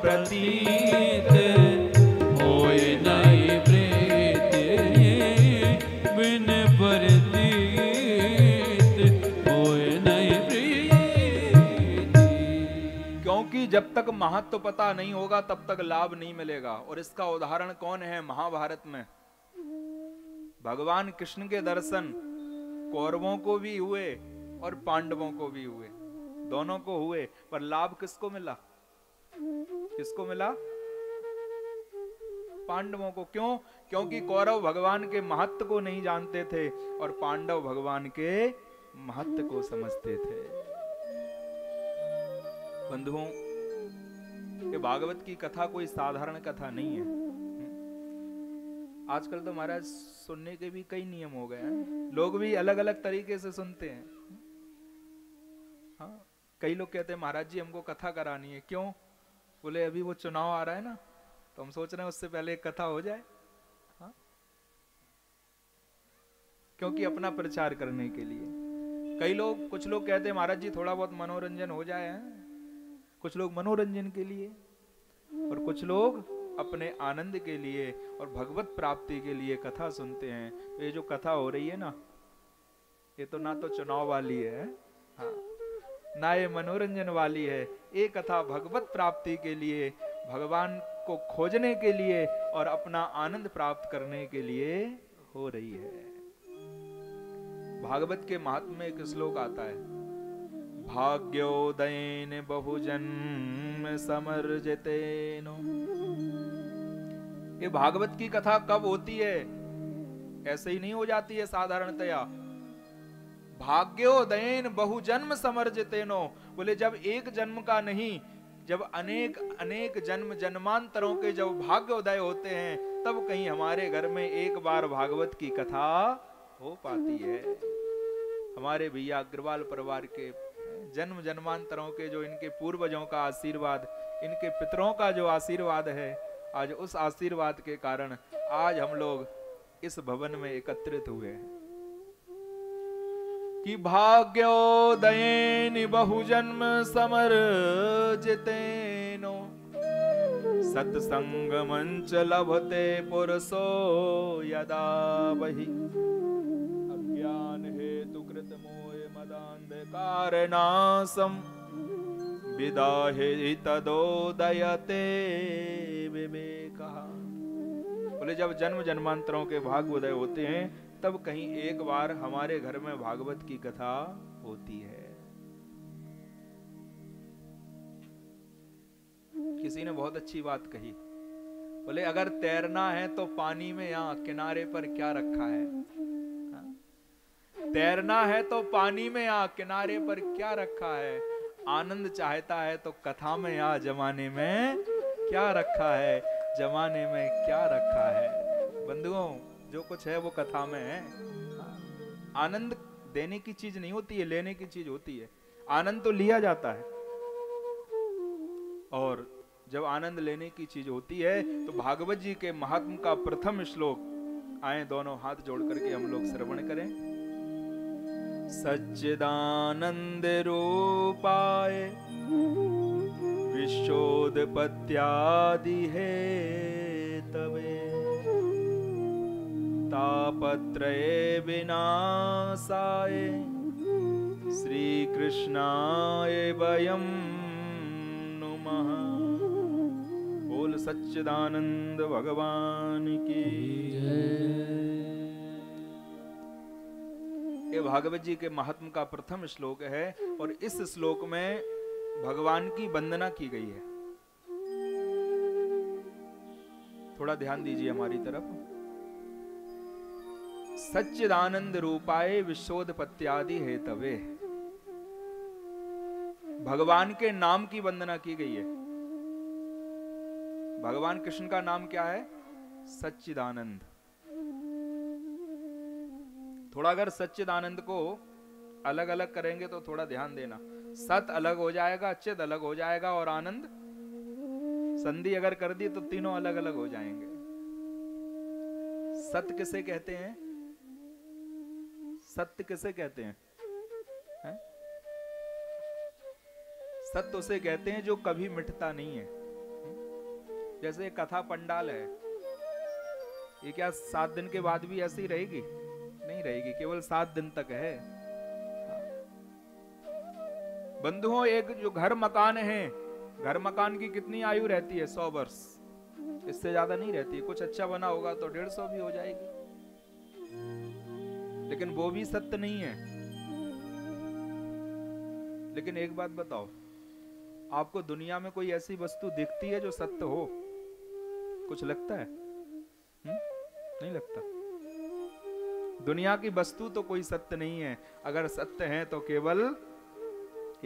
प्रतीत होए नहीं प्रीति, बिन प्रतीत होए नहीं प्रीति। क्योंकि जब तक महत्व पता नहीं होगा तब तक लाभ नहीं मिलेगा। और इसका उदाहरण कौन है? महाभारत में भगवान कृष्ण के दर्शन कौरवों को भी हुए और पांडवों को भी हुए, दोनों को हुए, पर लाभ किसको मिला? किसको मिला? पांडवों को। क्यों? क्योंकि कौरव भगवान के महत्व को नहीं जानते थे और पांडव भगवान के महत्व को समझते थे। बंधुओं, ये भागवत की कथा कोई साधारण कथा नहीं है। आजकल तो महाराज सुनने के भी कई नियम हो गए हैं, लोग भी अलग अलग तरीके से सुनते हैं। हाँ, कई लोग कहते हैं महाराज जी हमको कथा करानी है। क्यों? बोले अभी वो चुनाव आ रहा है ना, तो हम सोच रहे हैं उससे पहले एक कथा हो जाए। हाँ? क्योंकि अपना प्रचार करने के लिए। कुछ लोग कहते हैं महाराज जी थोड़ा बहुत मनोरंजन हो जाए। कुछ लोग मनोरंजन के लिए और कुछ लोग अपने आनंद के लिए और भगवत प्राप्ति के लिए कथा सुनते हैं। तो ये जो कथा हो रही है ना, ये तो ना तो चुनाव वाली है, हाँ, ना ये मनोरंजन वाली है। ये कथा भगवत प्राप्ति के लिए, भगवान को खोजने के लिए और अपना आनंद प्राप्त करने के लिए हो रही है। भागवत के महात्म्य में एक श्लोक आता है, भाग्योदयेन बहुजन्म समर्जितेनो। ये भागवत की कथा कब होती है? ऐसे ही नहीं हो जाती है साधारणतया। भाग्योदयेन बहुजन्म समर्जितेनो, बोले जब एक जन्म का नहीं, जब अनेक अनेक जन्म जन्मांतरों के जब भाग्योदय होते हैं, तब कहीं हमारे घर में एक बार भागवत की कथा हो पाती है। हमारे भैया अग्रवाल परिवार के जन्म जन्मांतरों के जो इनके पूर्वजों का आशीर्वाद, इनके पितरों का जो आशीर्वाद है, आज उस आशीर्वाद के कारण आज हम लोग इस भवन में एकत्रित हुए हैं। कि भाग्योदयेन बहुजन्म समर्जितेनो सत्संग मंच लभते पुरुषो यदा वही अज्ञान हेतु कृत मोह मदांधकार नासम विदाहे तदोदयते विवेकः। बोले जब जन्म जन्मांतरों के भाग्योदय होते हैं, तब कहीं एक बार हमारे घर में भागवत की कथा होती है। किसी ने बहुत अच्छी बात कही, बोले अगर तैरना है तो पानी में यहाँ किनारे पर क्या रखा है? हाँ? तैरना है तो पानी में यहाँ किनारे पर क्या रखा है? आनंद चाहता है तो कथा में यहाँ जमाने में क्या रखा है? जमाने में क्या रखा है? बंधुओं, जो कुछ है वो कथा में है। आनंद देने की चीज नहीं होती है, लेने की चीज होती है। आनंद तो लिया जाता है, और जब आनंद लेने की चीज होती है तो भागवत जी के महात्म का प्रथम श्लोक, आए दोनों हाथ जोड़ करके हम लोग श्रवण करें। सच्चिदानंद रूपाय विश्वोत्पत्त्यादि हेतवे तापत्रये विनाशाय श्री कृष्णाय वयं नुमः। बोल सच्चिदानंद भगवान की जय। ये भागवत जी के महात्म का प्रथम श्लोक है, और इस श्लोक में भगवान की वंदना की गई है। थोड़ा ध्यान दीजिए हमारी तरफ। सच्चिदानंद रूपाय विश्वोत्पत्त्यादि हेतवे, भगवान के नाम की वंदना की गई है। भगवान कृष्ण का नाम क्या है? सच्चिदानंद। थोड़ा अगर सच्चिदानंद को अलग अलग करेंगे तो थोड़ा ध्यान देना। सत अलग हो जाएगा, चिद अलग हो जाएगा, और आनंद संधि अगर कर दी तो तीनों अलग अलग हो जाएंगे। सत्य किसे कहते हैं? सत्य किसे कहते हैं? सत्य उसे कहते हैं जो कभी मिटता नहीं है। जैसे कथा पंडाल है, ये क्या 7 दिन के बाद भी ऐसी रहेगी? नहीं रहेगी, केवल 7 दिन तक है। बंधुओं, एक जो घर मकान है, घर मकान की कितनी आयु रहती है? 100 वर्ष, इससे ज्यादा नहीं रहती। कुछ अच्छा बना होगा तो 150 भी हो जाएगी, लेकिन वो भी सत्य नहीं है। लेकिन एक बात बताओ, आपको दुनिया में कोई ऐसी वस्तु दिखती है जो सत्य हो? कुछ लगता है? नहीं लगता। दुनिया की वस्तु तो कोई सत्य नहीं है। अगर सत्य है तो केवल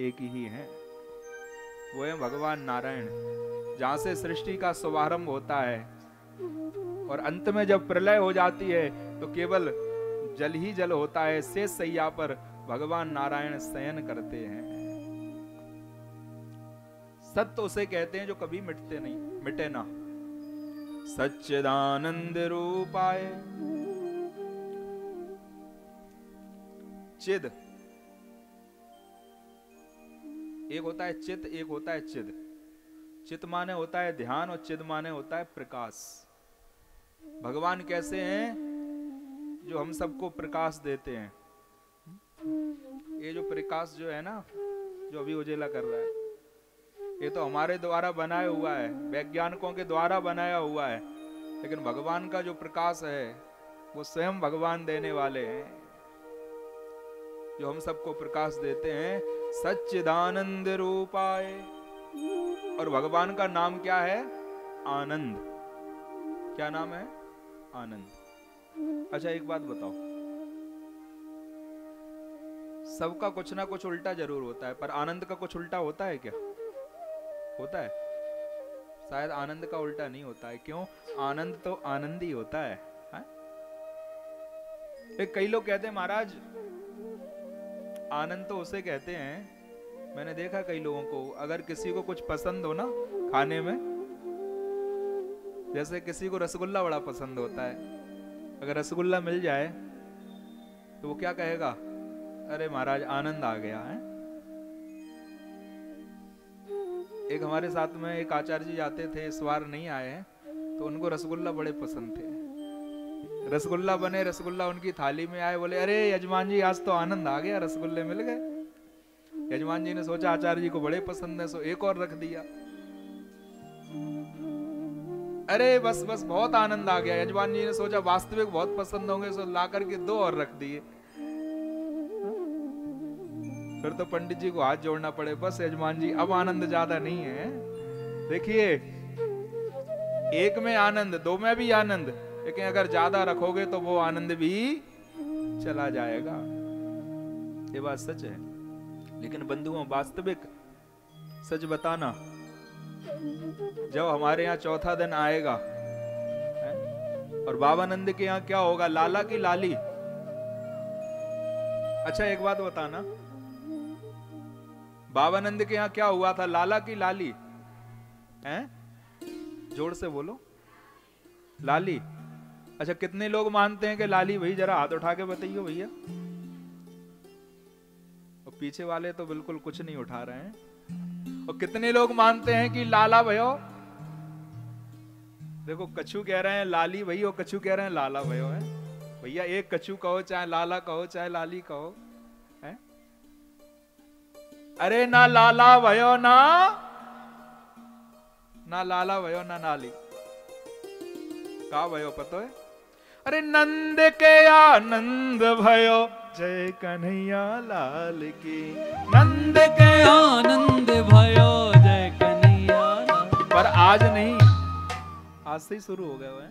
एक ही है, वो है भगवान नारायण। जहां से सृष्टि का शुभारंभ होता है और अंत में जब प्रलय हो जाती है तो केवल जल ही जल होता है। शेष सैया पर भगवान नारायण शयन करते हैं। सत्य उसे कहते हैं जो कभी मिटते नहीं, मिटे ना। सच्चिदानंद रूपाय, चिद एक होता है चित, एक होता है चिद। चित माने होता है ध्यान और चिद माने होता है प्रकाश। भगवान कैसे हैं? जो हम सबको प्रकाश देते हैं। ये जो प्रकाश जो है ना, जो अभी उजेला कर रहा है, ये तो हमारे द्वारा बनाया हुआ है, वैज्ञानिकों के द्वारा बनाया हुआ है। लेकिन भगवान का जो प्रकाश है वो स्वयं भगवान देने वाले हैं, जो हम सबको प्रकाश देते हैं। सच्चिदानंद रूपाय। और भगवान का नाम क्या है? आनंद। क्या नाम है? आनंद। अच्छा एक बात बताओ, सबका कुछ ना कुछ उल्टा जरूर होता है, पर आनंद का कुछ उल्टा होता है क्या? होता है? शायद आनंद का उल्टा नहीं होता है। क्यों? आनंद तो आनंद ही होता है, है? कई लोग कहते हैं महाराज आनंद तो उसे कहते हैं, मैंने देखा कई लोगों को, अगर किसी को कुछ पसंद हो ना खाने में, जैसे किसी को रसगुल्ला बड़ा पसंद होता है, अगर रसगुल्ला मिल जाए तो वो क्या कहेगा? अरे महाराज आनंद आ गया है। एक हमारे साथ में एक आचार्य जी जाते थे, इस बार नहीं आए हैं, तो उनको रसगुल्ला बड़े पसंद थे। रसगुल्ला बने, रसगुल्ला उनकी थाली में आए, बोले अरे यजमान जी आज तो आनंद आ गया, रसगुल्ले मिल गए। यजमान जी ने सोचा आचार्य जी को बड़े पसंद है, सो एक और रख दिया। अरे बस बस बहुत आनंद आ गया। यजमान जी ने सोचा वास्तविक बहुत पसंद होंगे, सो ला करके दो और रख दिए। फिर तो पंडित जी को हाथ जोड़ना पड़े, बस यजमान जी अब आनंद ज्यादा नहीं है। देखिए एक में आनंद, दो में भी आनंद, लेकिन अगर ज्यादा रखोगे तो वो आनंद भी चला जाएगा। ये बात सच है। लेकिन बंधुओं वास्तविक सच बताना, जब हमारे यहाँ चौथा दिन आएगा है? और बाबानंद के यहाँ क्या होगा? लाला की लाली। अच्छा एक बात बताना, बाबानंद के यहाँ क्या हुआ था? लाला की लाली हैं? जोर से बोलो, लाली। अच्छा कितने लोग मानते हैं कि लाली? भाई जरा हाथ उठा के बताइए भैया। और पीछे वाले तो बिल्कुल कुछ नहीं उठा रहे हैं। और कितने लोग मानते हैं कि लाला भयो? देखो कछू कह रहे हैं लाली भई, और कछू कह रहे हैं लाला भयो है। भैया एक कछू कहो, चाहे लाला कहो, चाहे लाली कहो, है? अरे ना लाला भयो ना लाला भयो ना नाली, का भयो पतो है? अरे नंद के आनंद भयो, जय कन्हैया लाल की। नंद के आनंद भयो, जय कन्हैया लाल। पर आज नहीं, आज से ही शुरू हो गया है।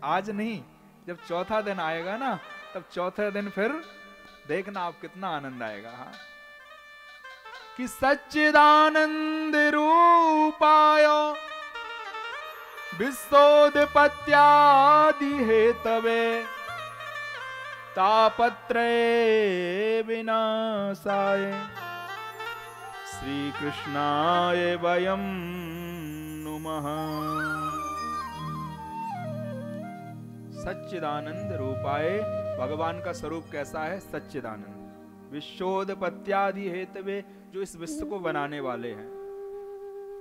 आज नहीं, जब चौथा दिन आएगा ना, तब चौथे दिन फिर देखना आप कितना आनंद आएगा। हाँ कि सच्चिदानंद रूपायो विश्वोत्पत्त्यादि हेतवे तापत्रय विनाशाय श्री कृष्णाय वयं नुमः। सच्चिदानंद रूपाय, भगवान का स्वरूप कैसा है? सच्चिदानंद। विश्वोत्पत्त्यादि हेतवे, जो इस विश्व को बनाने वाले हैं।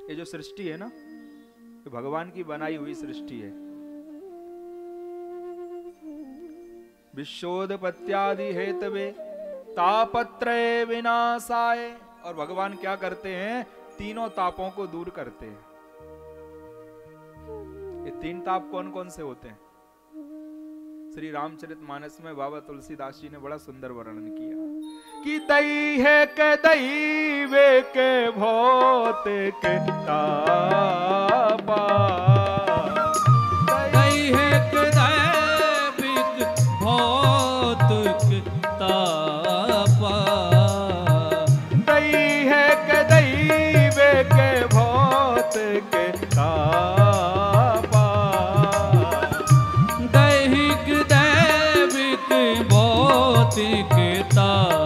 ये जो सृष्टि है ना, ये भगवान की बनाई हुई सृष्टि है। विश्वोत्पत्त्यादि हेतवे तापत्रय विनाशाय। और भगवान क्या करते हैं? तीनों तापों को दूर करते हैं। ये तीन ताप कौन कौन से होते हैं? श्री रामचरितमानस में बाबा तुलसीदास जी ने बड़ा सुंदर वर्णन किया कि दई है के दैवे के भौतिक तापा, दई है के दैविक भौतिक तापा, दई है के दैवे के भौतिक तापा, दैहिक दैविक भौतिक तापा।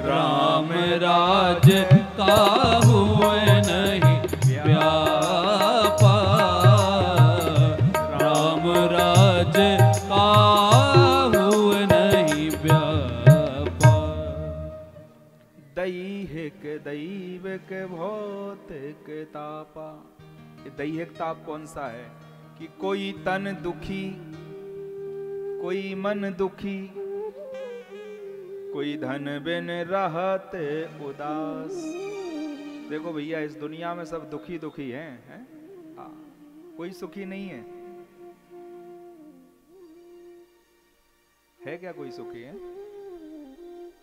राम राज के भौतिक तापा। ये दैहिक ताप कौन सा है कि कोई तन दुखी, कोई मन दुखी, कोई धन बिन रहत उदास। देखो भैया, इस दुनिया में सब दुखी दुखी हैं? कोई सुखी नहीं है क्या? कोई सुखी है?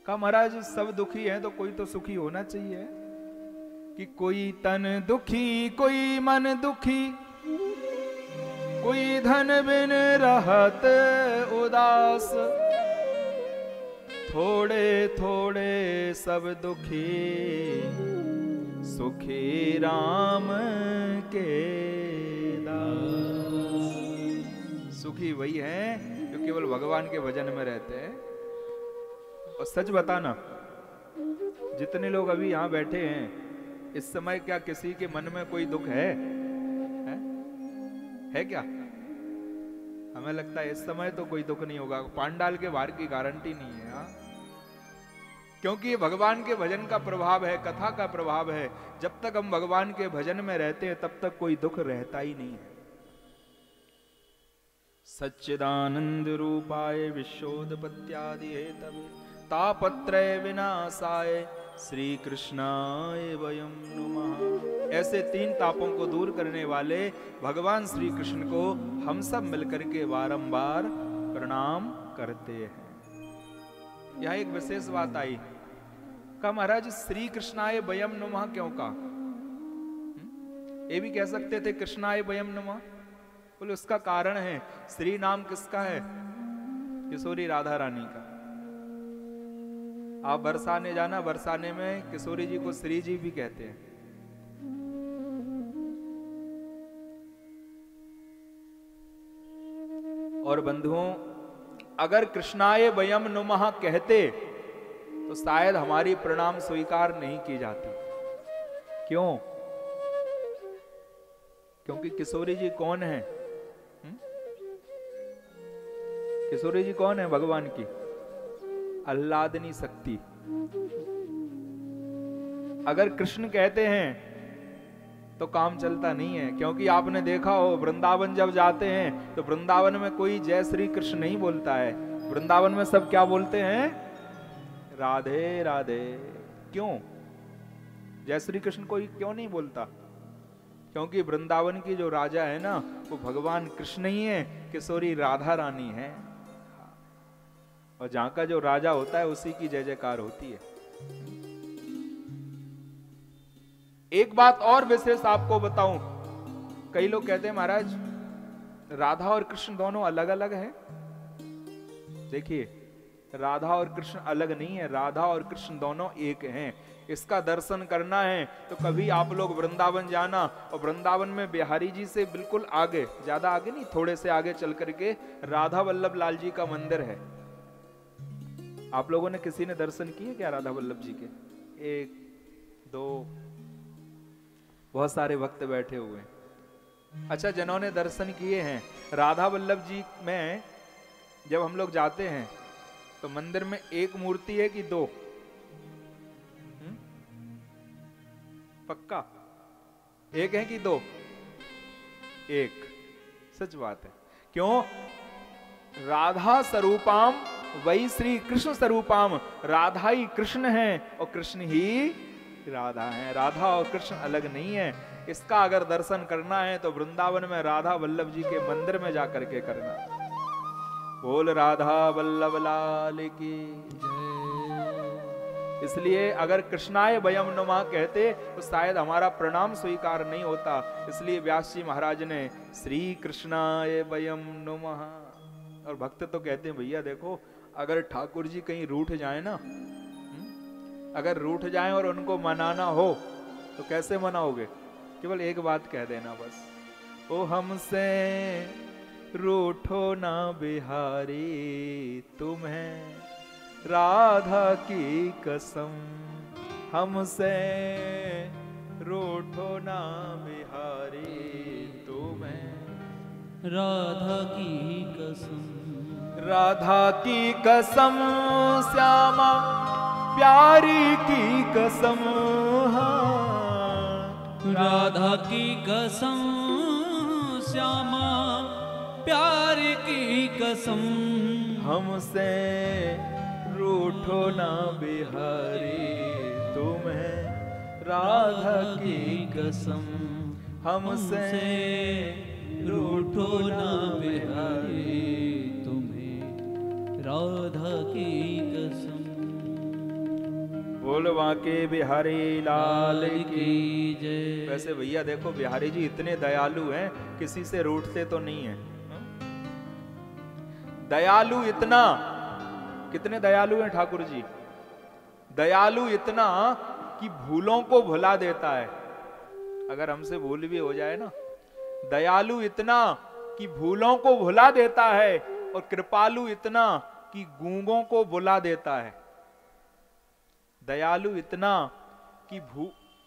कहा महाराज सब दुखी हैं तो कोई तो सुखी होना चाहिए। कि कोई तन दुखी, कोई मन दुखी, कोई धन बिन रहत उदास। थोड़े थोड़े सब दुखी, सुखी राम के दास। सुखी वही है जो केवल भगवान के भजन में रहते हैं। और सच बताना, जितने लोग अभी यहाँ बैठे हैं इस समय, क्या किसी के मन में कोई दुख है? है क्या? हमें लगता है इस समय तो कोई दुख नहीं होगा। पांडाल के बाहर की गारंटी नहीं है। हाँ, क्योंकि ये भगवान के भजन का प्रभाव है, कथा का प्रभाव है। जब तक हम भगवान के भजन में रहते हैं तब तक कोई दुख रहता ही नहीं है। सच्चिदानंद रूपाय विश्वोत्पत्त्यादि हेतवे तापत्रय विनाशाय श्री कृष्णाय वयं नमः। ऐसे 3 तापों को दूर करने वाले भगवान श्री कृष्ण को हम सब मिलकर के बारंबार प्रणाम करते हैं। यह एक विशेष बात आई। कहा महाराज श्री कृष्णाय वयं नमः क्यों कहा? ये भी कह सकते थे कृष्णाय वयं नमः। बोले उसका कारण है, श्री नाम किसका है? किशोरी राधा रानी का। आप बरसाने जाना, बरसाने में किशोरी जी को श्री जी भी कहते हैं। और बंधुओं, अगर कृष्णाय वयं नमः कहते तो शायद हमारी प्रणाम स्वीकार नहीं की जाती। क्यों? क्योंकि किशोरी जी कौन है? किशोरी जी कौन है? भगवान की आह्लादनी शक्ति। अगर कृष्ण कहते हैं तो काम चलता नहीं है। क्योंकि आपने देखा हो, वृंदावन जब जाते हैं तो वृंदावन में कोई जय श्री कृष्ण नहीं बोलता है। वृंदावन में सब क्या बोलते हैं? राधे राधे। क्यों? जय श्री कृष्ण कोई क्यों नहीं बोलता? क्योंकि वृंदावन की जो राजा है ना, वो भगवान कृष्ण ही है, किशोरी राधा रानी है। और जहां का जो राजा होता है उसी की जय जयकार होती है। एक बात और विशेष आपको बताऊं, कई लोग कहते हैं महाराज राधा और कृष्ण दोनों अलग अलग हैं। देखिए, राधा और कृष्ण अलग नहीं है, राधा और कृष्ण दोनों एक हैं। इसका दर्शन करना है तो कभी आप लोग वृंदावन जाना, और वृंदावन में बिहारी जी से बिल्कुल आगे, ज्यादा आगे नहीं, थोड़े से आगे चल करके राधा वल्लभ लाल जी का मंदिर है। आप लोगों ने किसी ने दर्शन किए क्या राधा वल्लभ जी के? 1 2 बहुत सारे भक्त बैठे हुए हैं। अच्छा, जिन्होंने दर्शन किए हैं राधा वल्लभ जी में, जब हम लोग जाते हैं तो मंदिर में एक मूर्ति है कि 2? पक्का? एक है कि 2? एक। सच बात है। क्यों? राधा स्वरूपाम वही श्री कृष्ण स्वरूपाम। राधा ही कृष्ण है और कृष्ण ही राधा है। राधा और कृष्ण अलग नहीं है। इसका अगर दर्शन करना है तो वृंदावन में राधा वल्लभ जी के मंदिर में जाकर के करना। बोल राधा वल्लभ लाल की जय। इसलिए अगर कृष्णाय वयं नमः कहते तो शायद हमारा प्रणाम स्वीकार नहीं होता। इसलिए व्यास जी महाराज ने श्री कृष्णाय वयं नमः। और भक्त तो कहते हैं भैया देखो, अगर ठाकुर जी कहीं रूठ जाए ना, अगर रूठ जाए और उनको मनाना हो तो कैसे मनाओगे? केवल एक बात कह देना बस, ओ हमसे रूठो ना बिहारी, तुम्हें राधा की कसम। हमसे रूठो ना बिहारी, तुम्हें राधा की कसम। राधा की कसम, श्यामा प्यारी की कसम। हाँ राधा की कसम श्यामा प्यार की कसम, हमसे रूठो ना बिहारी, तुम्हें राधा की कसम, हमसे रूठो ना बिहारी, तुम्हें राधा की कसम। बोल बांके बिहारी लाल की जय। वैसे भैया देखो बिहारी जी इतने दयालु हैं, किसी से रूठते तो नहीं है। दयालु इतना, कितने दयालु हैं ठाकुर जी, दयालु इतना कि भूलों को भुला देता है। अगर हमसे भूल भी हो जाए ना, दयालु इतना कि भूलों को भुला देता है, और कृपालु इतना कि गूंगों को बुला देता है। दयालु इतना कि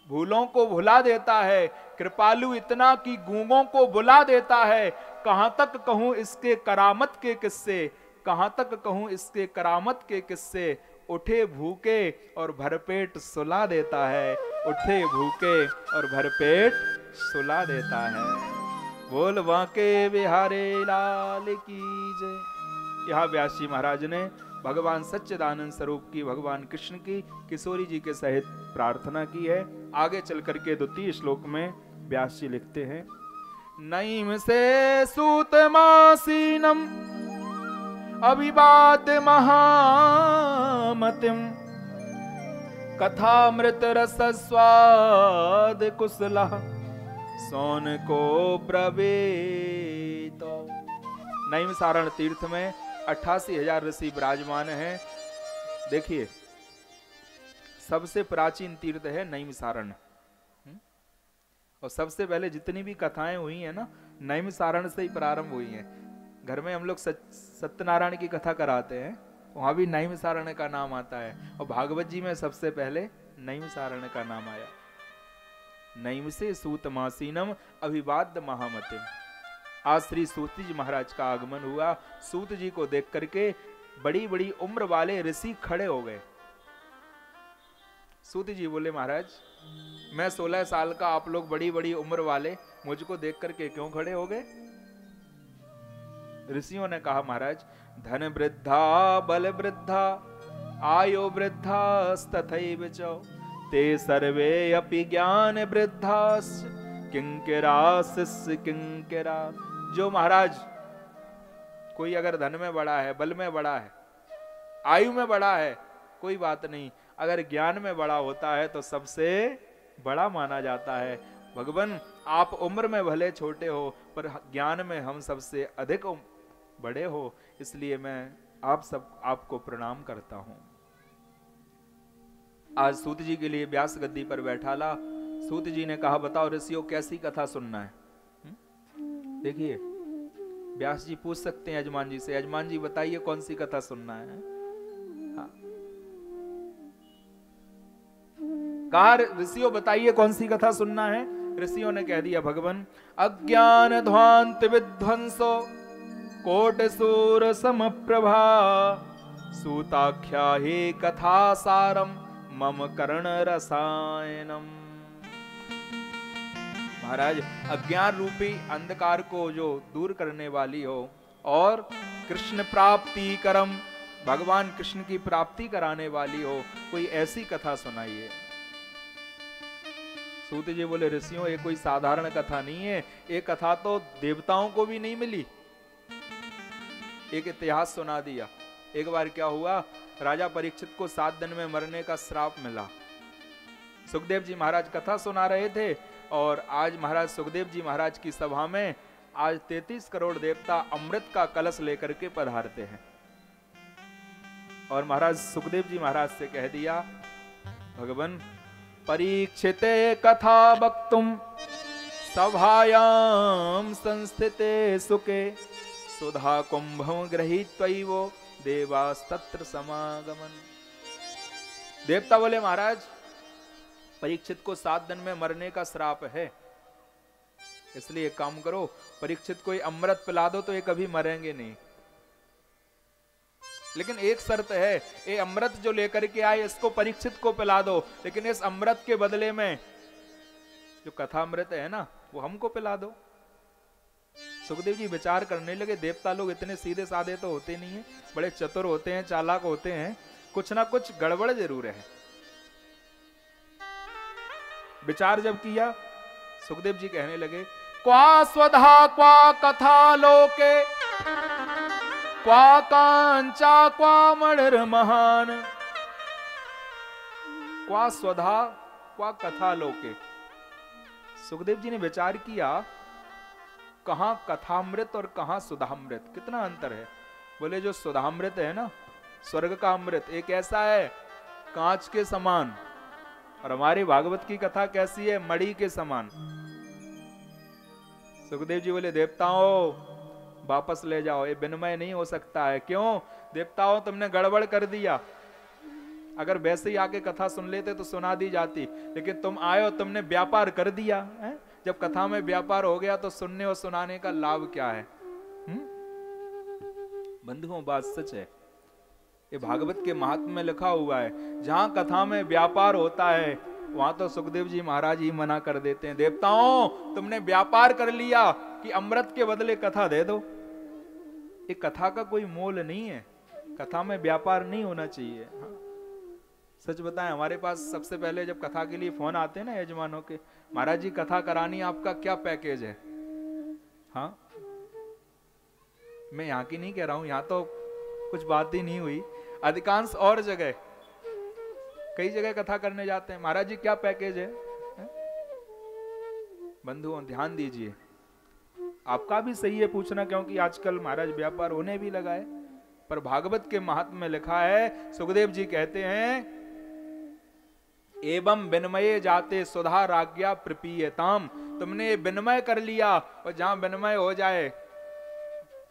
भूलों को भुला देता है, कृपालु इतना कि गूंगों को बुला देता है। कहां तक कहूं इसके करामत के किस्से, कहां तक कहूं इसके करामत के किस्से, उठे भूखे और भरपेट सुला देता है, उठे भूखे और भरपेट सुला देता है। बोल बांके बिहारी लाल की जय। यहाँ व्यास जी महाराज ने भगवान सच्चिदानंद स्वरूप की, भगवान कृष्ण की किशोरी जी के सहित प्रार्थना की है। आगे चल करके 2 श्लोक में व्यास जी लिखते हैं, नईम से सूत मासीनम अभिवाद महामतिम, कथामृत रस स्वाद कुशला, सोन को प्रवेतो। नईम सारण तीर्थ में 88,000 ऋषि विराजमान हैं। देखिए सबसे प्राचीन तीर्थ है नईम सारण, और सबसे पहले जितनी भी कथाएं हुई हैं ना, नईम सारण से ही प्रारंभ हुई हैं। घर में हम लोग सत्यनारायण की कथा कराते हैं, वहां भी नईम सारण का नाम आता है, और भागवत जी में सबसे पहले नईम सारण का नाम आया। नईम से सूत मासीनम अभिवाद्य महामतिम। आज श्री सूत जी महाराज का आगमन हुआ। सूत जी को देख करके बड़ी बड़ी उम्र वाले ऋषि खड़े हो गए। सूत जी बोले, महाराज मैं 16 साल का, आप लोग बड़ी बड़ी उम्र वाले, मुझको देख करके क्यों खड़े हो गए? ऋषियों ने कहा, महाराज धन वृद्धा बल वृद्धा आयो वृद्धा तथैव च, ते सर्वे अपि ज्ञान वृद्धास किंकिरा शिष्य किंकिरा। जो महाराज कोई अगर धन में बड़ा है, बल में बड़ा है, आयु में बड़ा है, कोई बात नहीं, अगर ज्ञान में बड़ा होता है तो सबसे बड़ा माना जाता है। भगवान आप उम्र में भले छोटे हो, पर ज्ञान में हम सबसे अधिक बड़े हो, इसलिए मैं आपको प्रणाम करता हूं। आज सूत जी के लिए व्यास गद्दी पर बैठा ला। सूत जी ने कहा, बताओ ऋषियों कैसी कथा सुनना है? देखिए व्यास जी पूछ सकते हैं यजमान जी से, यजमान जी बताइए कौन सी कथा सुनना है? हाँ। कहा ऋषियों बताइए कौन सी कथा सुनना है? ऋषियों ने कह दिया, भगवान अज्ञान ध्वांत विध्वंसो कोट सूर समप्रभा, सूताख्या ही कथा सारम मम कर्ण रसायनम। महाराज अज्ञान रूपी अंधकार को जो दूर करने वाली हो और कृष्ण प्राप्ति करम, भगवान कृष्ण की प्राप्ति कराने वाली हो, कोई ऐसी कथा सुनाइए। सूत जी बोले, ऋषियों ये कोई साधारण कथा नहीं है, ये कथा तो देवताओं को भी नहीं मिली। एक इतिहास सुना दिया। एक बार क्या हुआ, राजा परीक्षित को 7 दिन में मरने का श्राप मिला। सुखदेव जी महाराज कथा सुना रहे थे, और आज महाराज सुखदेव जी महाराज की सभा में आज 33 करोड़ देवता अमृत का कलश लेकर के पधारते हैं। और महाराज सुखदेव जी महाराज से कह दिया, भगवान परीक्षिते कथा वक्तुम सभायाम संस्थिते सुके, सुधा कुंभम गृहीत्वैवो देवास्तत्र समागमन। देवता बोले, महाराज परीक्षित को 7 दिन में मरने का श्राप है, इसलिए एक काम करो, परीक्षित को ये अमृत पिला दो तो ये कभी मरेंगे नहीं। लेकिन एक शर्त है, ये अमृत जो लेकर के आए इसको परीक्षित को पिला दो, लेकिन इस अमृत के बदले में जो कथामृत है ना वो हमको पिला दो। सुखदेव जी विचार करने लगे, देवता लोग इतने सीधे साधे तो होते नहीं है, बड़े चतुर होते हैं, चालाक होते हैं, कुछ ना कुछ गड़बड़ जरूर है। विचार जब किया, सुखदेव जी कहने लगे, क्वा स्वधा क्वा कथा लोके क्वा कांचा क्वा मणिर महान। क्वा स्वधा क्वा कथा लोके। सुखदेव जी ने विचार किया, कहां कथामृत और कहां सुधामृत, कितना अंतर है। बोले जो सुधामृत है ना, स्वर्ग का अमृत, एक ऐसा है कांच के समान, और हमारी भागवत की कथा कैसी है, मणि के समान। सुखदेव जी बोले, देवताओं वापस ले जाओ, ये विनिमय नहीं हो सकता है। क्यों? देवताओं तुमने गड़बड़ कर दिया। अगर वैसे ही आके कथा सुन लेते तो सुना दी जाती, लेकिन तुम आए और तुमने व्यापार कर दिया है? जब कथा में व्यापार हो गया तो सुनने और सुनाने का लाभ क्या है? बंधुओं, बात सच है। ये भागवत के महात्म्य में लिखा हुआ है, जहां कथा में व्यापार होता है वहां तो सुखदेव जी महाराज ही मना कर देते हैं, देवताओं तुमने व्यापार कर लिया कि अमृत के बदले कथा दे दो। ये कथा का कोई मोल नहीं है, कथा में व्यापार नहीं होना चाहिए। हाँ? सच बताएं, हमारे पास सबसे पहले जब कथा के लिए फोन आते हैं ना यजमानों के, महाराज जी कथा करानी, आपका क्या पैकेज है? हाँ, मैं यहाँ की नहीं कह रहा हूं, यहाँ तो कुछ बात ही नहीं हुई, अधिकांश और जगह, कई जगह कथा करने जाते हैं, महाराज जी क्या पैकेज है? बंधुओं ध्यान दीजिए, आपका भी सही है पूछना, क्योंकि आजकल महाराज व्यापार होने भी लगा है, पर भागवत के महात्म्य में लिखा है, सुखदेव जी कहते हैं, एवं विनिमये जाते सुधा राज्ञा प्रपीयताम। तुमने विनिमय कर लिया, और जहां विनिमय हो जाए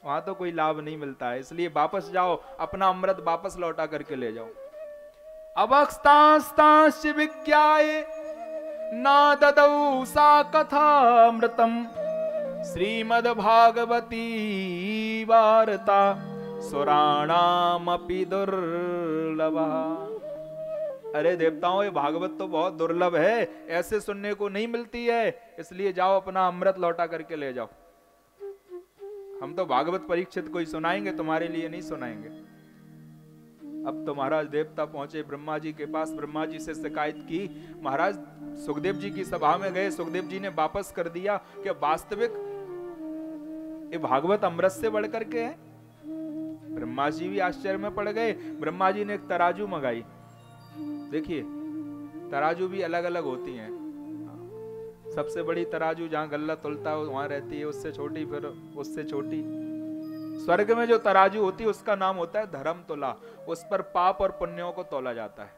वहां तो कोई लाभ नहीं मिलता है, इसलिए वापस जाओ, अपना अमृत वापस लौटा करके ले जाओ। अवक्तास्तांश्च विज्ञाये ना ददौ सा कथामृतम् श्रीमद्भागवती वार्ता सुराणामपि दुर्लभा। अरे देवताओं, ये भागवत तो बहुत दुर्लभ है, ऐसे सुनने को नहीं मिलती है, इसलिए जाओ अपना अमृत लौटा करके ले जाओ। हम तो भागवत परीक्षित कोई सुनाएंगे, तुम्हारे लिए नहीं सुनाएंगे। अब तो महाराज देवता पहुंचे ब्रह्मा जी के पास, ब्रह्मा जी से शिकायत की, महाराज सुखदेव जी की सभा में गए, सुखदेव जी ने वापस कर दिया, क्या वास्तविक ये भागवत अमृत से बढ़ करके है? ब्रह्मा जी भी आश्चर्य में पड़ गए। ब्रह्मा जी ने एक तराजू मंगाई, देखिए तराजू भी अलग अलग होती हैं, सबसे बड़ी तराजू जहां गल्ला तुलता है वहां रहती है, उससे छोटी, फिर उससे छोटी। स्वर्ग में जो तराजू होती है उसका नाम होता है धर्म तुला, उस पर पाप और पुण्यों को तोला जाता है।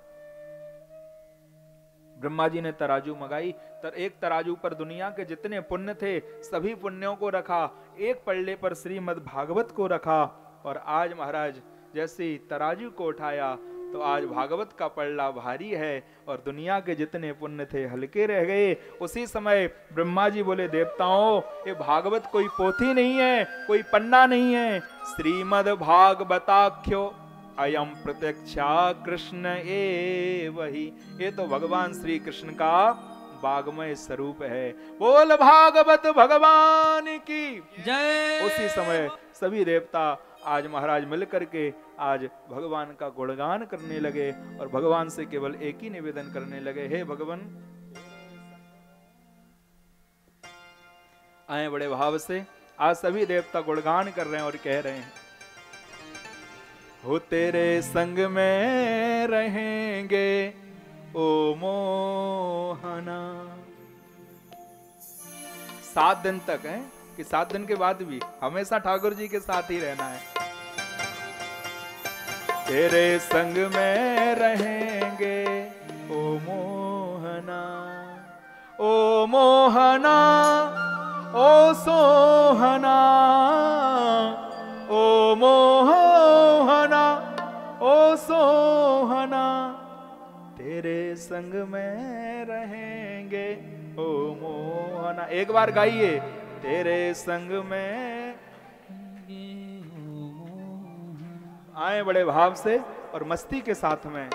ब्रह्मा जी ने तराजू मंगाई, एक तराजू पर दुनिया के जितने पुण्य थे सभी पुण्यों को रखा, एक पल्ले पर श्रीमद् भागवत को रखा, और आज महाराज जैसे तराजू को उठाया तो आज भागवत का पल्ला भारी है और दुनिया के जितने पुण्य थे हल्के रह गए। उसी समय ब्रह्मा जी बोले, देवताओं ये भागवत कोई पोथी नहीं है, कोई पन्ना नहीं है, श्रीमद् भागवताख्यो अयम प्रत्यक्षा कृष्ण एव ही। ये तो भगवान श्री कृष्ण का वाग्मय स्वरूप है। बोल भागवत भगवान की जय। उसी समय सभी देवता आज महाराज मिलकर के आज भगवान का गुणगान करने लगे और भगवान से केवल एक ही निवेदन करने लगे, हे भगवान। आए बड़े भाव से, आज सभी देवता गुणगान कर रहे हैं और कह रहे हैं, हो तेरे संग में रहेंगे ओ मोहना। 7 दिन तक है कि 7 दिन के बाद भी हमेशा ठाकुर जी के साथ ही रहना है। तेरे संग में रहेंगे ओ मोहना, ओ मोहना, ओ सोहना, ओ मोहना, ओ सोहना, तेरे संग में रहेंगे ओ मोहना। एक बार गाइए, तेरे संग में। आए बड़े भाव से और मस्ती के साथ में।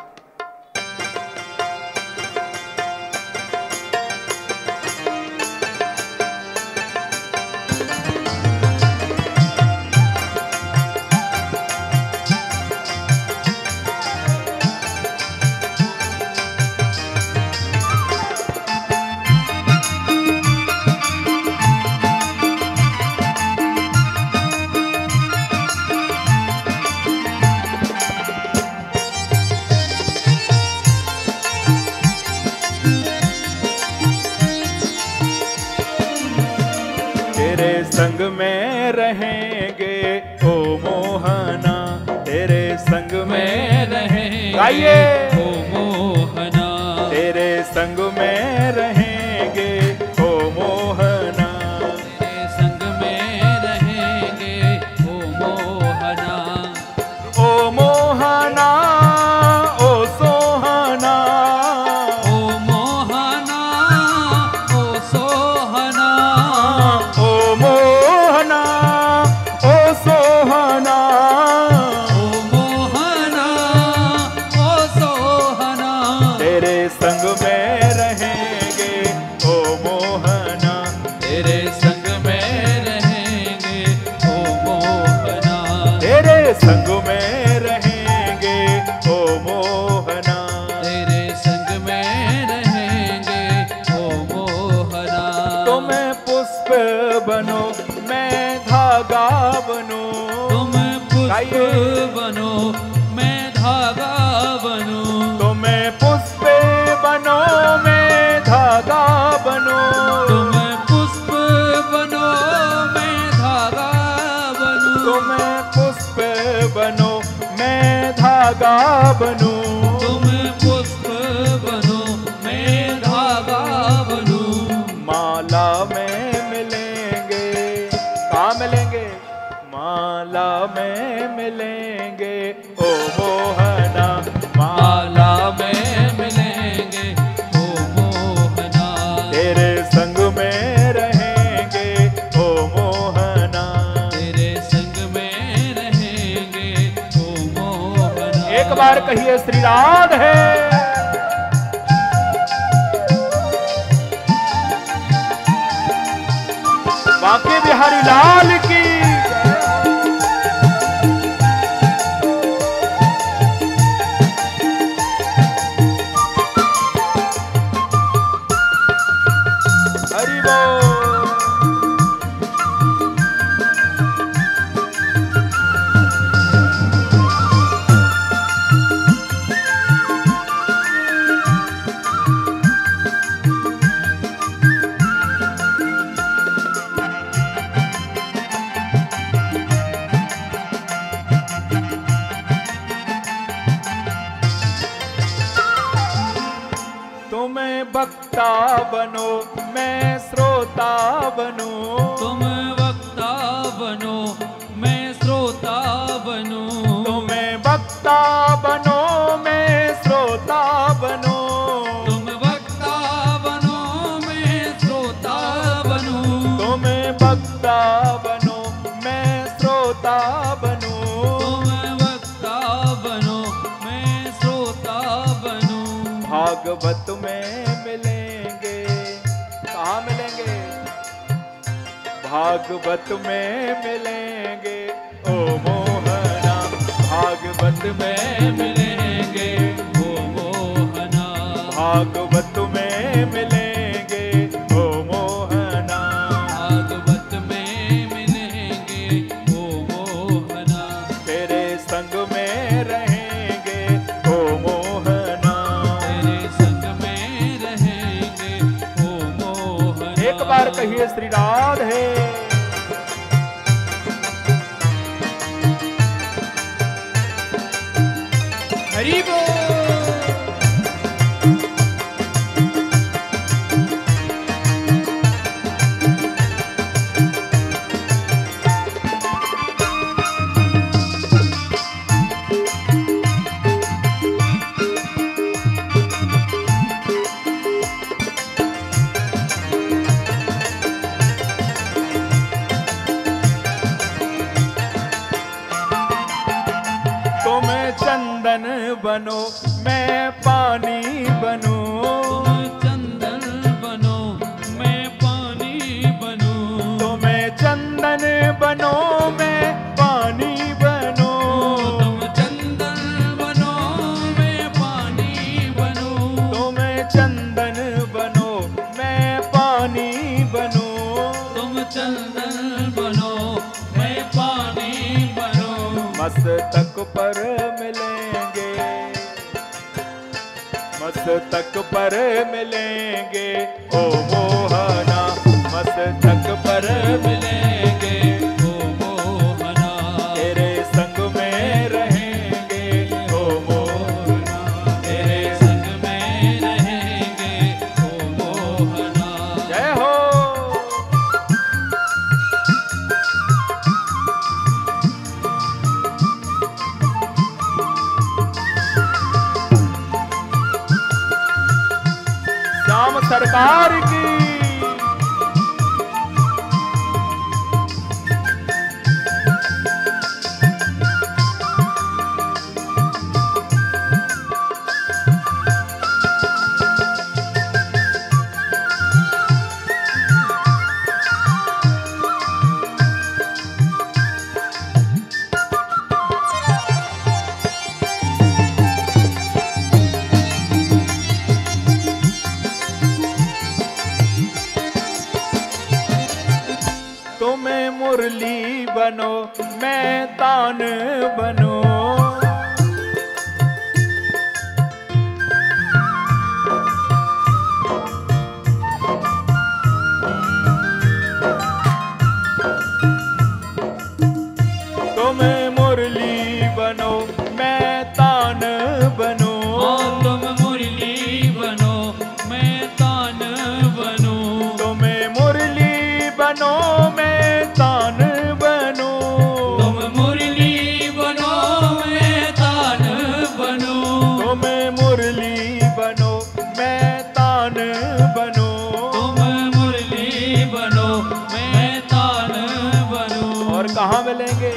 संग में रहेंगे ओ मोहना, तेरे संग में रहेंगे, गाइए ओ मोहना, तेरे संग में रहेंगे ओ मोहना, तेरे संग में रहेंगे ओ मोहना, ओ मोहना ओ सोहना, ओ मोहना ओ सोहना, ओ मोहना ओ सोहना, ओ मोहना ओ सोहना, तेरे संग में रहेंगे ओ मोहना, तेरे संग में रहेंगे ओ मोहना, तेरे संग में रहेंगे ओ मोहना, तेरे संग में रहेंगे ओ मोहना, तुम पुष्प बनो मैं धागा बनूं, तुम पुष्प बनो मैं धागा बनूं, तुम पुष्प बनो मैं धागा बनूं, तुम पुष्प बनो मैं धागा बनूं, तुम पुष्प बनो मैं धागा बनूं, तुम पुष्प बनो मैं धागा बनूं, माला में मिलेंगे, कहाँ मिलेंगे, माला में मिलेंगे ओ मोहना, माला में मिलेंगे ओ मोहना, तेरे संग में रहेंगे ओ मोहना, तेरे संग में रहेंगे ओ मोहना, एक बार कहिए श्री राधे। बांके बिहारी लाल की हरि बोल। तुम्हें वक्ता बनो मैं श्रोता बनूं, तुम वक्ता बनो मैं श्रोता बनूं, तुम्हें वक्ता बनो मैं श्रोता बनूं, तुम वक्ता बनो मैं श्रोता बनूं, तुम्हें वक्ता बनो मैं श्रोता बनूं, तुम वक्ता बनो मैं श्रोता बनूं, भागवत में मिलेंगे, कहाँ मिलेंगे, भागवत में मिलेंगे ओ मोहना, भागवत में मिलेंगे ओ मोहना, भागवत में मिलेंगे ओ मोहना, भागवत में मिलेंगे ओ मोहना, तेरे संग में रहेंगे ओ मोहना, तेरे संग में रहेंगे ओ मोहना, एक बार कहिए श्री राधे। हरि बोल। तुम चंदन बनो मैं पानी बनूं, तुम चंदन बनो मैं पानी बनूं, तुम चंदन बनो मैं पानी बनूं, तुम चंदन बनो मैं पानी बनूं, तुम चंदन बनो मैं पानी बनूं, तुम चंदन बनो मैं पानी बनूं, मस्तक पर मिलेंगे, मस्तक पर मिलेंगे ओ मोहना, मस्तक तक पर मिलेंगे ओ मोहना, तेरे संग में रहेंगे ओ मोहना, तेरे संग में रहेंगे ओ मोहना। जय हो। श्याम सरकार की। तुम्हें मुरली बनो मैं तान बनो, तुम्हें मुरली बनो मैं तान बनो, तुम मुरली बनो मैं तान बनूं, तुम्हें मुरली बनो मैं तान बनो, तुम मुरली बनो मैं तान बनूं, तुम्हें मुरली बनो मैं तान बनो, तुम मुरली बनो मैं तान बनूं। और कहाँ मिलेंगे?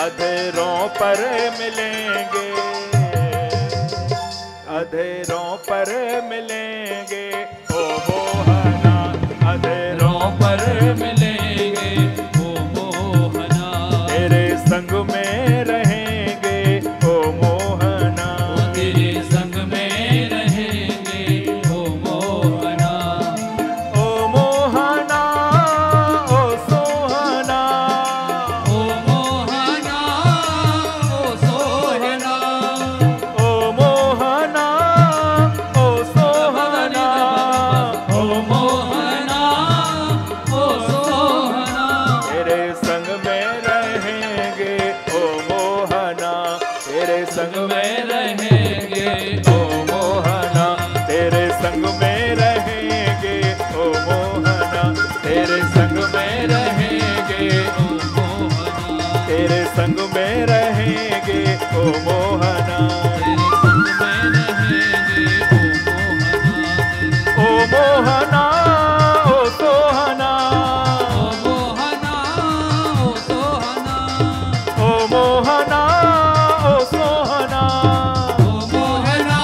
अधेरों पर मिलेंगे, अधेरों पर मिलेंगे ओ मोहना, अधेरों पर मिलेंगे ओ मोहना, तेरे संग में रहेंगे ओ मोहना, तेरे संग में रहेंगे ओ मोहना, ओ मोहना ओ सोहना, ओ मोहना ओ सोहना, ओ मोहना ओ सोहना, ओ मोहना ओ सोहना, तेरे संग में रहेंगे ओ मोहना, तेरे संग में रहेंगे ओ मोहना, तेरे संग में रहेंगे ओ मोहना, तेरे संग में रहेंगे ओ मोहना, तेरे संग में रहेंगे ओ मोहना, तेरे संग में रहेंगे ओ मोहना ओ सोहना, ओ मोहना ओ सोहना, ओ मोहना ओ सोहना, ओ मोहना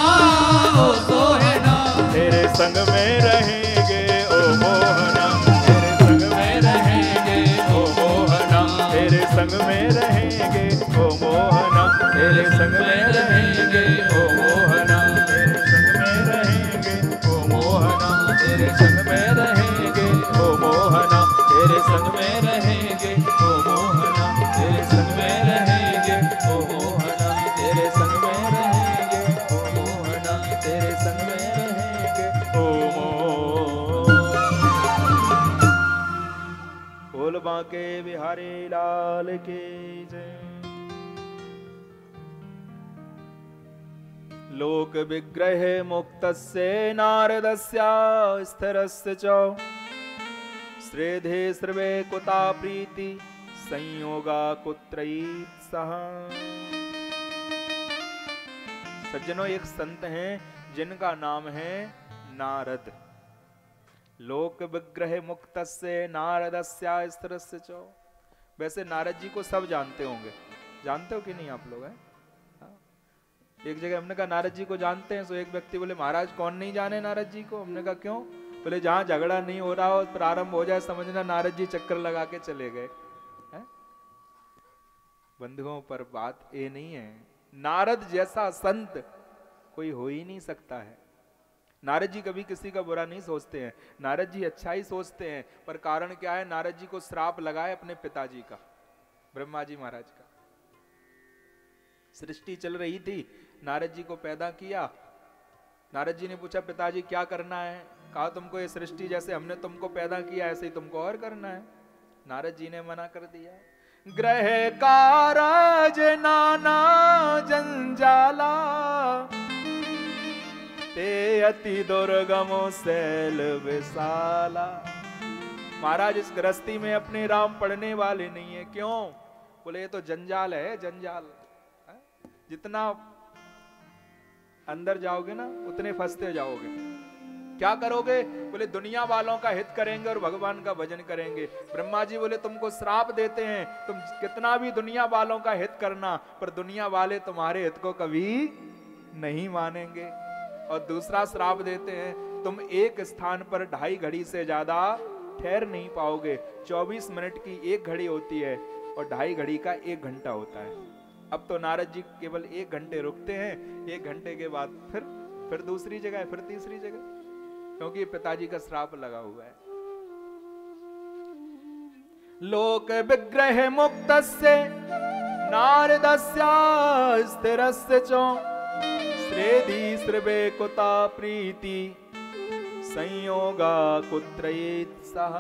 ओ सोहना, तेरे संग में रहेंगे ओ मोहना, तेरे संग में रहेंगे ओ मोहना, तेरे संग में रहेंगे ओ मोहना, तेरे संग में रहेंगे ओ मोहना, तेरे संग में रहेंगे ओ मोहना, तेरे संग में रहेंगे ओ मोहना, तेरे संग में रहेंगे ओ मोहना, तेरे संग में रहेंगे ओ मोहना, तेरे संग में रहेंगे ओ मोहना, तेरे संग में रहेंगे ओ मोहना। बोल बांके बिहारी लाल की जय। लोक विग्रह मुक्तस्य नारदस्य स्थिरस्य च श्रेधे सर्वे कुता प्रीति संयोगा कुत्रैः सह। सज्जनों, एक संत हैं जिनका नाम है नारद। लोक विग्रह मुक्तस्य नारदस्य स्थिरस्य च। वैसे नारद जी को सब जानते होंगे, जानते हो कि नहीं आप लोग? हैं एक जगह हमने कहा नारद जी को जानते हैं, तो एक व्यक्ति बोले महाराज कौन नहीं जाने नारद जी को। हमने कहा क्यों? बोले जहां झगड़ा नहीं हो रहा हो, प्रारंभ हो जाए, समझना नारद जी चक्कर लगा के चले गए। बंधुओं, पर बात ये नहीं है, नारद जैसा संत कोई हो ही नहीं सकता है। नारद जी कभी किसी का बुरा नहीं सोचते हैं, नारद जी अच्छा ही सोचते हैं। पर कारण क्या है? नारद जी को श्राप लगा है अपने पिताजी का, ब्रह्मा जी महाराज का। सृष्टि चल रही थी, नारद जी को पैदा किया। नारद जी ने पूछा पिताजी क्या करना है? कहा तुमको ये सृष्टि जैसे हमने तुमको पैदा किया ऐसे ही तुमको और करना है। नारद जी ने मना कर दिया। ग्रह कारज नाना जंजाला, ते अति दुर्गमो शैल विशाला। महाराज इस गृहस्थी में अपने राम पढ़ने वाले नहीं है। क्यों? बोले ये तो जंजाल है, जंजाल। जितना अंदर जाओगे ना उतने फंसते जाओगे। क्या करोगे? बोले दुनिया वालों का हित करेंगे और भगवान का भजन करेंगे। ब्रह्मा जी बोले तुमको श्राप देते हैं, तुम कितना भी दुनिया वालों का हित करना, पर दुनिया वाले तुम्हारे हित को कभी नहीं मानेंगे। और दूसरा श्राप देते हैं, तुम एक स्थान पर 2.5 घड़ी से ज्यादा ठहर नहीं पाओगे। 24 मिनट की 1 घड़ी होती है और 2.5 घड़ी का 1 घंटा होता है। अब तो नारद जी केवल 1 घंटे रुकते हैं, 1 घंटे के बाद फिर दूसरी जगह, फिर तीसरी जगह, क्योंकि पिताजी का श्राप लगा हुआ है। लोक विग्रह मुक्तस्य नारदस्य स्थिरस्य च श्रेधि श्रवे कुता प्रीति संयोगा कुत्रयेत सह।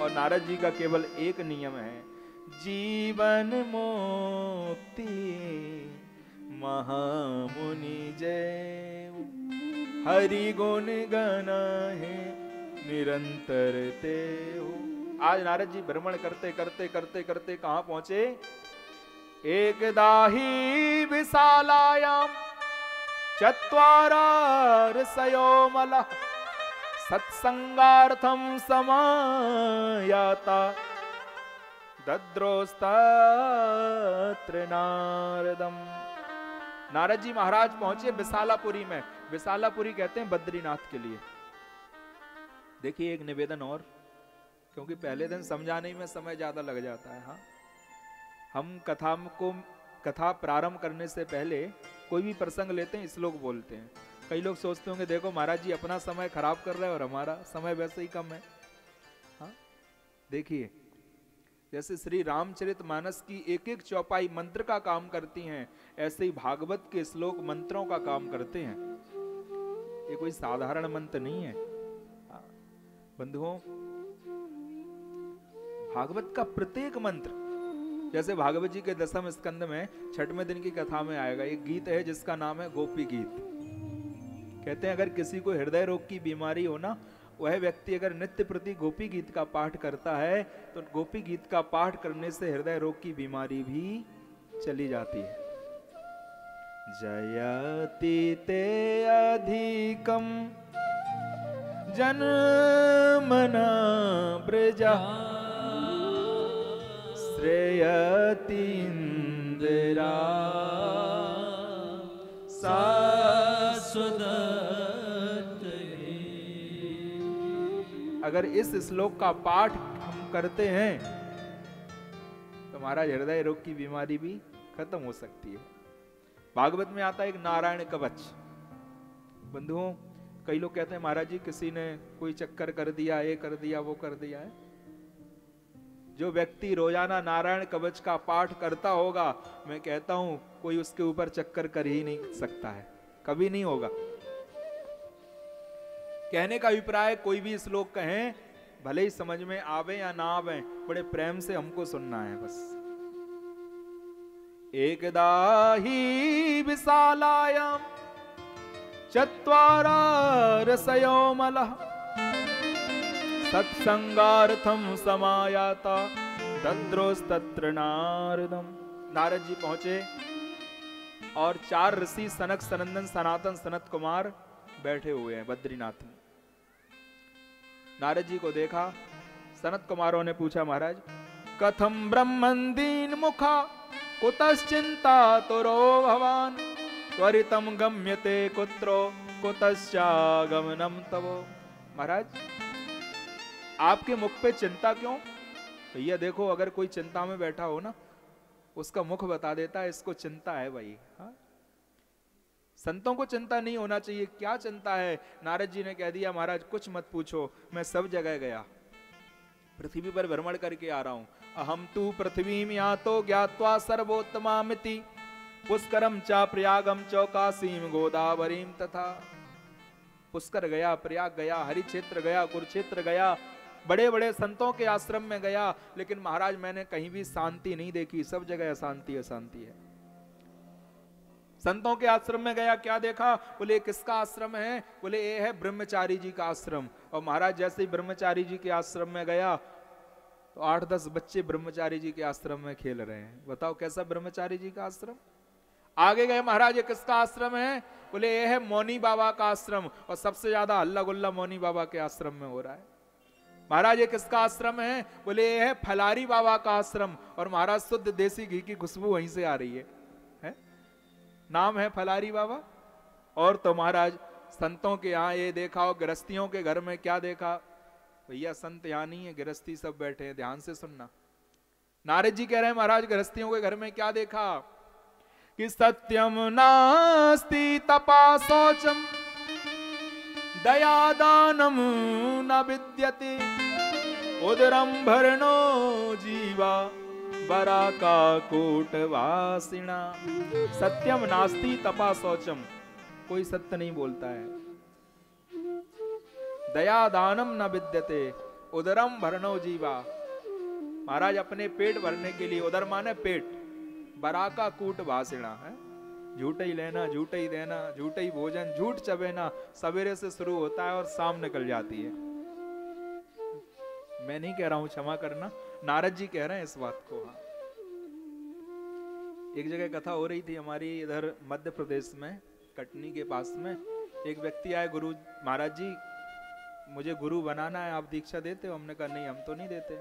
और नारद जी का केवल एक नियम है, जीवन मुक्ति महामुनि जय, हरि गुण गाना है निरंतर ते हो। आज नारद जी भ्रमण करते करते करते करते कहां पहुंचे? एकदाहि विशालायाम चत्वारा ऋषयो मलः, सत्संगार्थम समायाता दद्रोस्तत्र नारदम। नारद जी महाराज पहुंचे विशालापुरी में। विशालापुरी कहते हैं बद्रीनाथ के लिए। देखिए एक निवेदन और, क्योंकि पहले दिन समझाने में समय ज्यादा लग जाता है। हाँ, हम कथा प्रारंभ करने से पहले कोई भी प्रसंग लेते हैं, श्लोक बोलते हैं। कई लोग सोचते होंगे देखो महाराज जी अपना समय खराब कर रहे हैं और हमारा समय वैसे ही कम है। हाँ, देखिए जैसे श्री रामचरितमानस की एक एक चौपाई मंत्र का काम करती हैं, ऐसे ही भागवत के श्लोक मंत्रों का काम करते हैं। ये कोई साधारण मंत्र नहीं है। बंधुओं, भागवत का प्रत्येक मंत्र, जैसे भागवत जी के 10वें स्कंद में 6वें दिन की कथा में आएगा, एक गीत है जिसका नाम है गोपी गीत। कहते हैं अगर किसी को हृदय रोग की बीमारी हो ना, वह व्यक्ति अगर नित्य प्रति गोपी गीत का पाठ करता है तो गोपी गीत का पाठ करने से हृदय रोग की बीमारी भी चली जाती है। जयति ते अधिकम जनमना ब्रजा श्रेयति इंदिरा शाश्वत। अगर इस श्लोक का पाठ हम करते हैं तो हमारा हृदय रोग की बीमारी भी खत्म हो सकती है। भागवत में आता है एक नारायण कवच। बंधुओं, कई लोग कहते हैं महाराज जी किसी ने कोई चक्कर कर दिया, ये कर दिया, वो कर दिया है। जो व्यक्ति रोजाना नारायण कवच का पाठ करता होगा, मैं कहता हूं कोई उसके ऊपर चक्कर कर ही नहीं सकता है, कभी नहीं होगा। कहने का अभिप्राय, कोई भी श्लोक कहें, भले ही समझ में आवे या ना आवे, बड़े प्रेम से हमको सुनना है बस। एकदा ही विशालायाम चत्वारा रसयो मलः सत्संगार्थम समायाता दद्रोस्तत्र नारदम। नारद जी पहुंचे और 4 ऋषि सनक, सनंदन, सनातन, सनत कुमार बैठे हुए हैं बद्रीनाथ में। नारद जी को देखा, सनत कुमारों ने पूछा महाराज कथम ब्रह्मन दीन मुखा कुतश्चिंता तुरो भवान त्वरितम गम्यते कुत्रो कुतश्चागमनम तवो। महाराज आपके मुख पे चिंता क्यों? भैया देखो, अगर कोई चिंता में बैठा हो ना, उसका मुख बता देता है इसको चिंता है भाई। हाँ, संतों को चिंता नहीं होना चाहिए। क्या चिंता है? नारद जी ने कह दिया महाराज कुछ मत पूछो, मैं सब जगह गया, पृथ्वी पर भ्रमण करके आ रहा हूं। अहम तू पृथ्वीम यातो ज्ञात्वा सर्वोत्तमामिति पुष्करम चा प्रयागम च काशीम गोदावरीम तथा। पुष्कर गया, प्रयाग गया, हरिक्षेत्र गया, कुरुक्षेत्र गया, बड़े बड़े संतों के आश्रम में गया, लेकिन महाराज मैंने कहीं भी शांति नहीं देखी, सब जगह अशांति अशांति है। संतों के आश्रम में गया, क्या देखा? बोले किसका आश्रम है? बोले ये है ब्रह्मचारी जी का आश्रम। और महाराज जैसे ही ब्रह्मचारी जी के आश्रम में गया तो 8-10 बच्चे ब्रह्मचारी जी के आश्रम में खेल रहे हैं। बताओ कैसा ब्रह्मचारी जी का आश्रम। आगे गए, महाराज ये किसका आश्रम है? बोले ये है मौनी बाबा का आश्रम, और सबसे ज्यादा हल्ला गुल्ला मौनी बाबा के आश्रम में हो रहा है। महाराज ये किसका आश्रम है? बोले ये है फलारी बाबा का आश्रम, और महाराज शुद्ध देसी घी की खुशबू वहीं से आ रही है। नाम है फलारी बाबा। और तो महाराज संतों के यहाँ ये देखा, और गृहस्थियों के घर में क्या देखा? भैया संत यहाँ नहीं है, गृहस्थी सब बैठे हैं, ध्यान से सुनना। नारद जी कह रहे हैं महाराज गृहस्थियों के घर में क्या देखा कि सत्यम नास्ति तपा शौचम दया दानम न विद्यते उदरम भरणो जीवा बरा का कोटवासिना। सत्यम नास्ति तपा शौचम, कोई सत्य नहीं बोलता है। दया दानम न विद्यते उदरम भरणो जीवा। महाराज अपने पेट भरने के लिए, उदर माने पेट, बरा का कूट वासिना है, झूठ ही लेना, झूठ ही देना, झूठ ही भोजन, झूठ चबेना, सवेरे से शुरू होता है और शाम निकल जाती है। मैं नहीं कह रहा हूं, क्षमा करना, नारद जी कह रहे हैं इस बात को। हाँ, एक जगह कथा हो रही थी हमारी इधर मध्य प्रदेश में, कटनी के पास में। एक व्यक्ति आए, गुरु महाराज जी मुझे गुरु बनाना है, आप दीक्षा देते हो? हमने कहा नहीं, हम तो नहीं देते।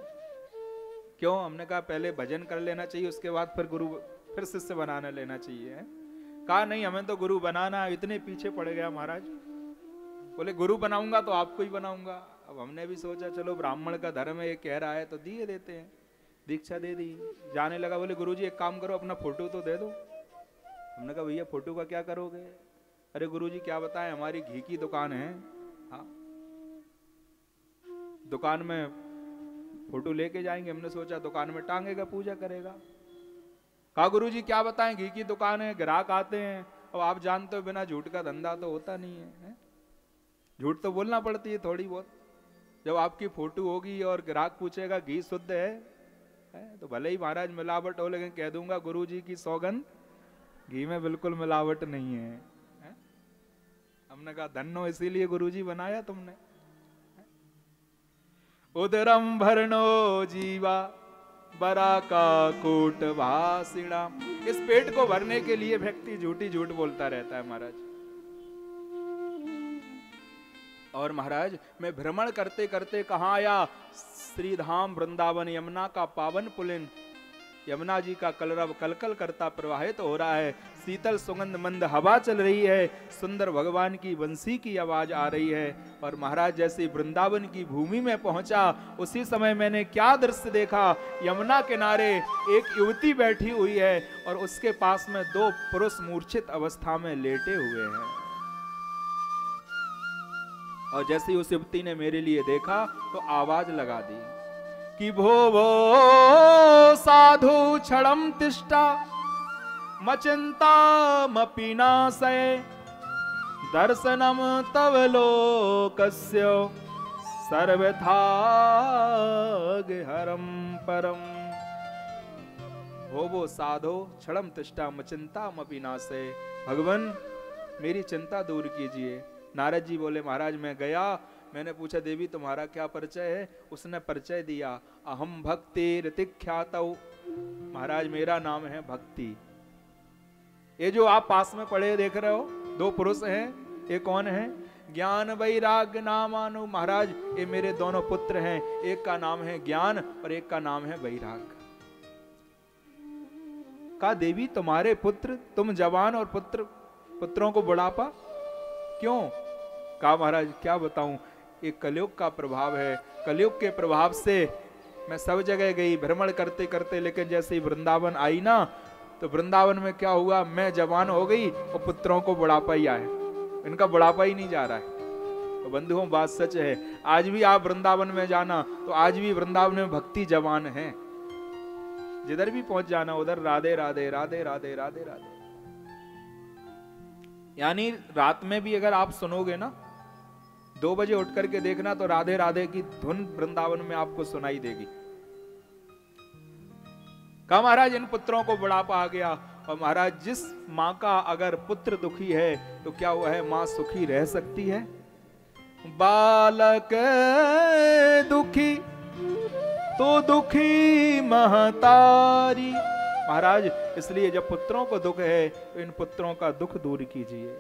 क्यों? हमने कहा पहले भजन कर लेना चाहिए, उसके बाद फिर शिष्य बनाना लेना चाहिए। कहा नहीं, हमें तो गुरु बनाना है। इतने पीछे पड़ गया महाराज। बोले गुरु बनाऊंगा तो आपको ही बनाऊंगा। अब हमने भी सोचा चलो ब्राह्मण का धर्म है, ये कह रहा है तो दिए देते हैं, दीक्षा दे दी। जाने लगा, बोले गुरुजी एक काम करो, अपना फोटो तो दे दो। हमने कहा भैया फोटो का क्या करोगे? अरे गुरुजी क्या बताएं, हमारी घी की दुकान है। हाँ, दुकान में फोटो लेके जाएंगे। हमने सोचा दुकान में टांगेगा, पूजा करेगा। कहा गुरुजी क्या बताएं, घी की दुकान है, ग्राहक आते हैं, और आप जानते हो बिना झूठ का धंधा तो होता नहीं है। झूठ तो बोलना पड़ती है थोड़ी बहुत। जब आपकी फोटो होगी और ग्राहक पूछेगा घी शुद्ध है, तो भले ही महाराज मिलावट हो, लेकिन कह दूंगा गुरुजी की सौगंध, घी में बिल्कुल मिलावट नहीं है। हमने कहा धन्नो, इसीलिए गुरुजी बनाया तुमने। उदरम भरणो जीवा बरा का कोट भाषिणा। इस पेट को भरने के लिए व्यक्ति झूठी झूठ बोलता रहता है महाराज। और महाराज मैं भ्रमण करते करते कहाँ आया? श्रीधाम वृंदावन, यमुना का पावन पुलिन, यमुना जी का कलरव कलकल करता प्रवाहित तो हो रहा है। शीतल सुगंध मंद हवा चल रही है, सुंदर भगवान की बंसी की आवाज आ रही है। और महाराज जैसे वृंदावन की भूमि में पहुंचा, उसी समय मैंने क्या दृश्य देखा? यमुना किनारे एक युवती बैठी हुई है और उसके पास में 2 पुरुष मूर्छित अवस्था में लेटे हुए हैं। और जैसे ही उस युवती ने मेरे लिए देखा तो आवाज लगा दी कि भो साधु क्षणम तिष्ठा मचिंता मपिनाशय दर्शनम तव लोकस्य सर्वथा हरम परम। भो साधो क्षणम तिष्ठा मचिंता मपिनाशय। भगवान मेरी चिंता दूर कीजिए। नारद जी बोले महाराज मैं गया, मैंने पूछा देवी तुम्हारा क्या परिचय है? उसने परिचय दिया, अहम भक्ति ऋतिख्यातौ। महाराज मेरा नाम है भक्ति। ये जो आप पास में पड़े देख रहे हो 2 पुरुष हैं, ये कौन है? ज्ञान वैराग्य नामानु। महाराज ये मेरे दोनों पुत्र हैं, एक का नाम है ज्ञान और एक का नाम है वैराग्य। कहा देवी तुम्हारे पुत्र, तुम जवान और पुत्रों को बुढ़ापा क्यों? कहा महाराज क्या बताऊं, एक कलयुग का प्रभाव है। कलयुग के प्रभाव से मैं सब जगह गई भ्रमण करते करते, लेकिन जैसे ही वृंदावन आई ना, तो वृंदावन में क्या हुआ, मैं जवान हो गई और पुत्रों को बुढ़ापा ही आया। इनका बुढ़ापा ही नहीं जा रहा है। तो बंधुओं बात सच है, आज भी आप वृंदावन में जाना तो आज भी वृंदावन में भक्ति जवान है। जिधर भी पहुंच जाना उधर राधे राधे राधे राधे राधे राधे। यानी रात में भी अगर आप सुनोगे ना 2 बजे उठ करके देखना तो राधे राधे की धुन वृंदावन में आपको सुनाई देगी। कहा महाराज इन पुत्रों को बुढ़ापा आ गया, और महाराज जिस माँ का अगर पुत्र दुखी है तो क्या वो है माँ सुखी रह सकती है? बालक दुखी तो दुखी महतारी। महाराज इसलिए जब पुत्रों को दुख है तो इन पुत्रों का दुख दूर कीजिए।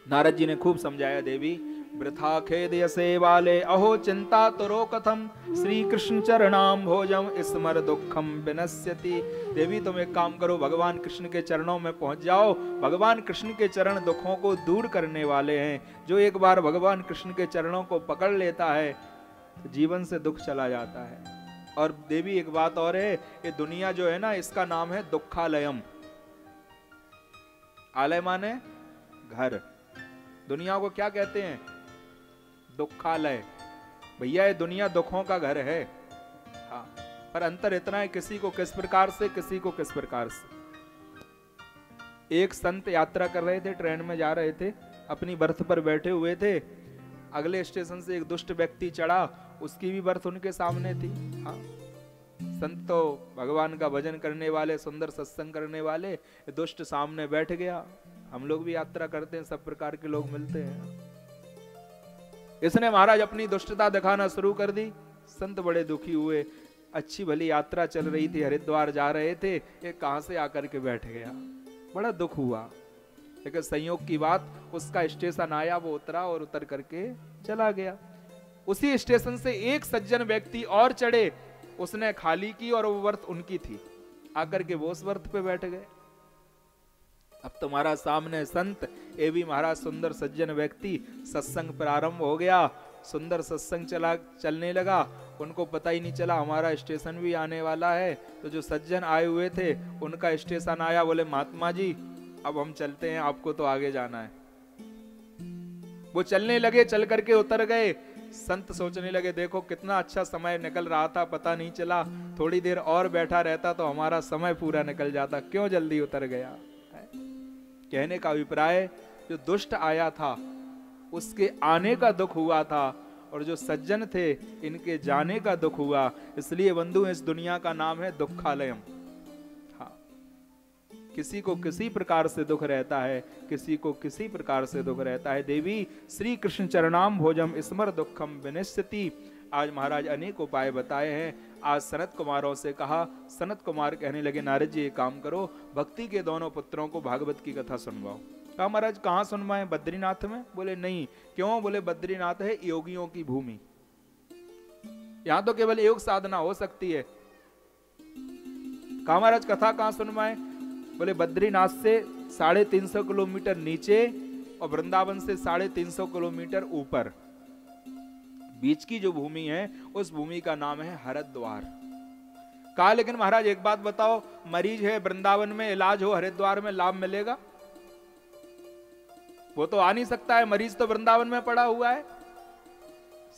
नारद जी ने खूब समझाया, देवी वृथा खेद यसे वाले अहो चिंता तुरो कथम श्री कृष्ण चरणाम भोजम स्मर दुखम विनश्यति। देवी तुम एक काम करो, भगवान कृष्ण के चरणों में पहुंच जाओ। भगवान कृष्ण के चरण दुखों को दूर करने वाले हैं। जो एक बार भगवान कृष्ण के चरणों को पकड़ लेता है तो जीवन से दुख चला जाता है। और देवी एक बात और है, ये दुनिया जो है ना इसका नाम है दुखालयम। आलय माने घर, दुनिया को क्या कहते हैं? दुखालय। भैया ये दुनिया दुखों का घर है। हाँ, पर अंतर इतना है किसी को किस प्रकार से, किसी को किस प्रकार से। एक संत यात्रा कर रहे थे, ट्रेन में जा रहे थे, अपनी बर्थ पर बैठे हुए थे। अगले स्टेशन से एक दुष्ट व्यक्ति चढ़ा, उसकी भी बर्थ उनके सामने थी। हाँ, संत तो भगवान का भजन करने वाले, सुंदर सत्संग करने वाले, दुष्ट सामने बैठ गया। हम लोग भी यात्रा करते हैं, सब प्रकार के लोग मिलते हैं। इसने महाराज अपनी दुष्टता दिखाना शुरू कर दी। संत बड़े दुखी हुए। अच्छी भली यात्रा चल रही थी, हरिद्वार जा रहे थे, ये कहां से आकर के बैठ गया। बड़ा दुख हुआ, लेकिन संयोग की बात उसका स्टेशन आया, वो उतरा और उतर करके चला गया। उसी स्टेशन से एक सज्जन व्यक्ति और चढ़े, उसने खाली की और वो वर्थ उनकी थी, आकर के वो उस वर्थ पे बैठ गए। अब तुम्हारा सामने संत, ये भी महाराज सुंदर सज्जन व्यक्ति, सत्संग प्रारंभ हो गया, सुंदर सत्संग चलने लगा। उनको पता ही नहीं चला हमारा स्टेशन भी आने वाला है। तो जो सज्जन आए हुए थे उनका स्टेशन आया, बोले महात्मा जी अब हम चलते हैं, आपको तो आगे जाना है। वो चलने लगे, चल करके उतर गए। संत सोचने लगे देखो कितना अच्छा समय निकल रहा था, पता नहीं चला, थोड़ी देर और बैठा रहता तो हमारा समय पूरा निकल जाता, क्यों जल्दी उतर गया। कहने का अभिप्राय, जो दुष्ट आया था उसके आने का दुख हुआ था, और जो सज्जन थे इनके जाने का दुख हुआ। इसलिए बंधु इस दुनिया का नाम है दुखालयम। हाँ, किसी को किसी प्रकार से दुख रहता है, किसी को किसी प्रकार से दुख रहता है। देवी श्री कृष्ण चरणाम भोजम स्मर दुखम विनश्यति। आज महाराज अनेक उपाय बताए हैं। आज सनत कुमारों से कहा, सनत कुमार कहने लगे नारद जी एक काम करो, भक्ति के दोनों पुत्रों को भागवत की कथा सुनवाओ। कहा महाराज कहाँ सुनवाएं, बद्रीनाथ में? बोले नहीं। क्यों? बोले बद्रीनाथ है योगियों की भूमि, यहाँ तो केवल योग साधना हो सकती है। कहा महाराज कथा कहाँ सुनवाएं? बोले बद्रीनाथ से 350 किलोमीटर नीचे और वृंदावन से 350 किलोमीटर ऊपर बीच की जो भूमि है, उस भूमि का नाम है हरिद्वार। कहा लेकिन महाराज एक बात बताओ, मरीज है वृंदावन में, इलाज हो हरिद्वार में, लाभ मिलेगा? वो तो आ नहीं सकता है, मरीज तो वृंदावन में पड़ा हुआ है।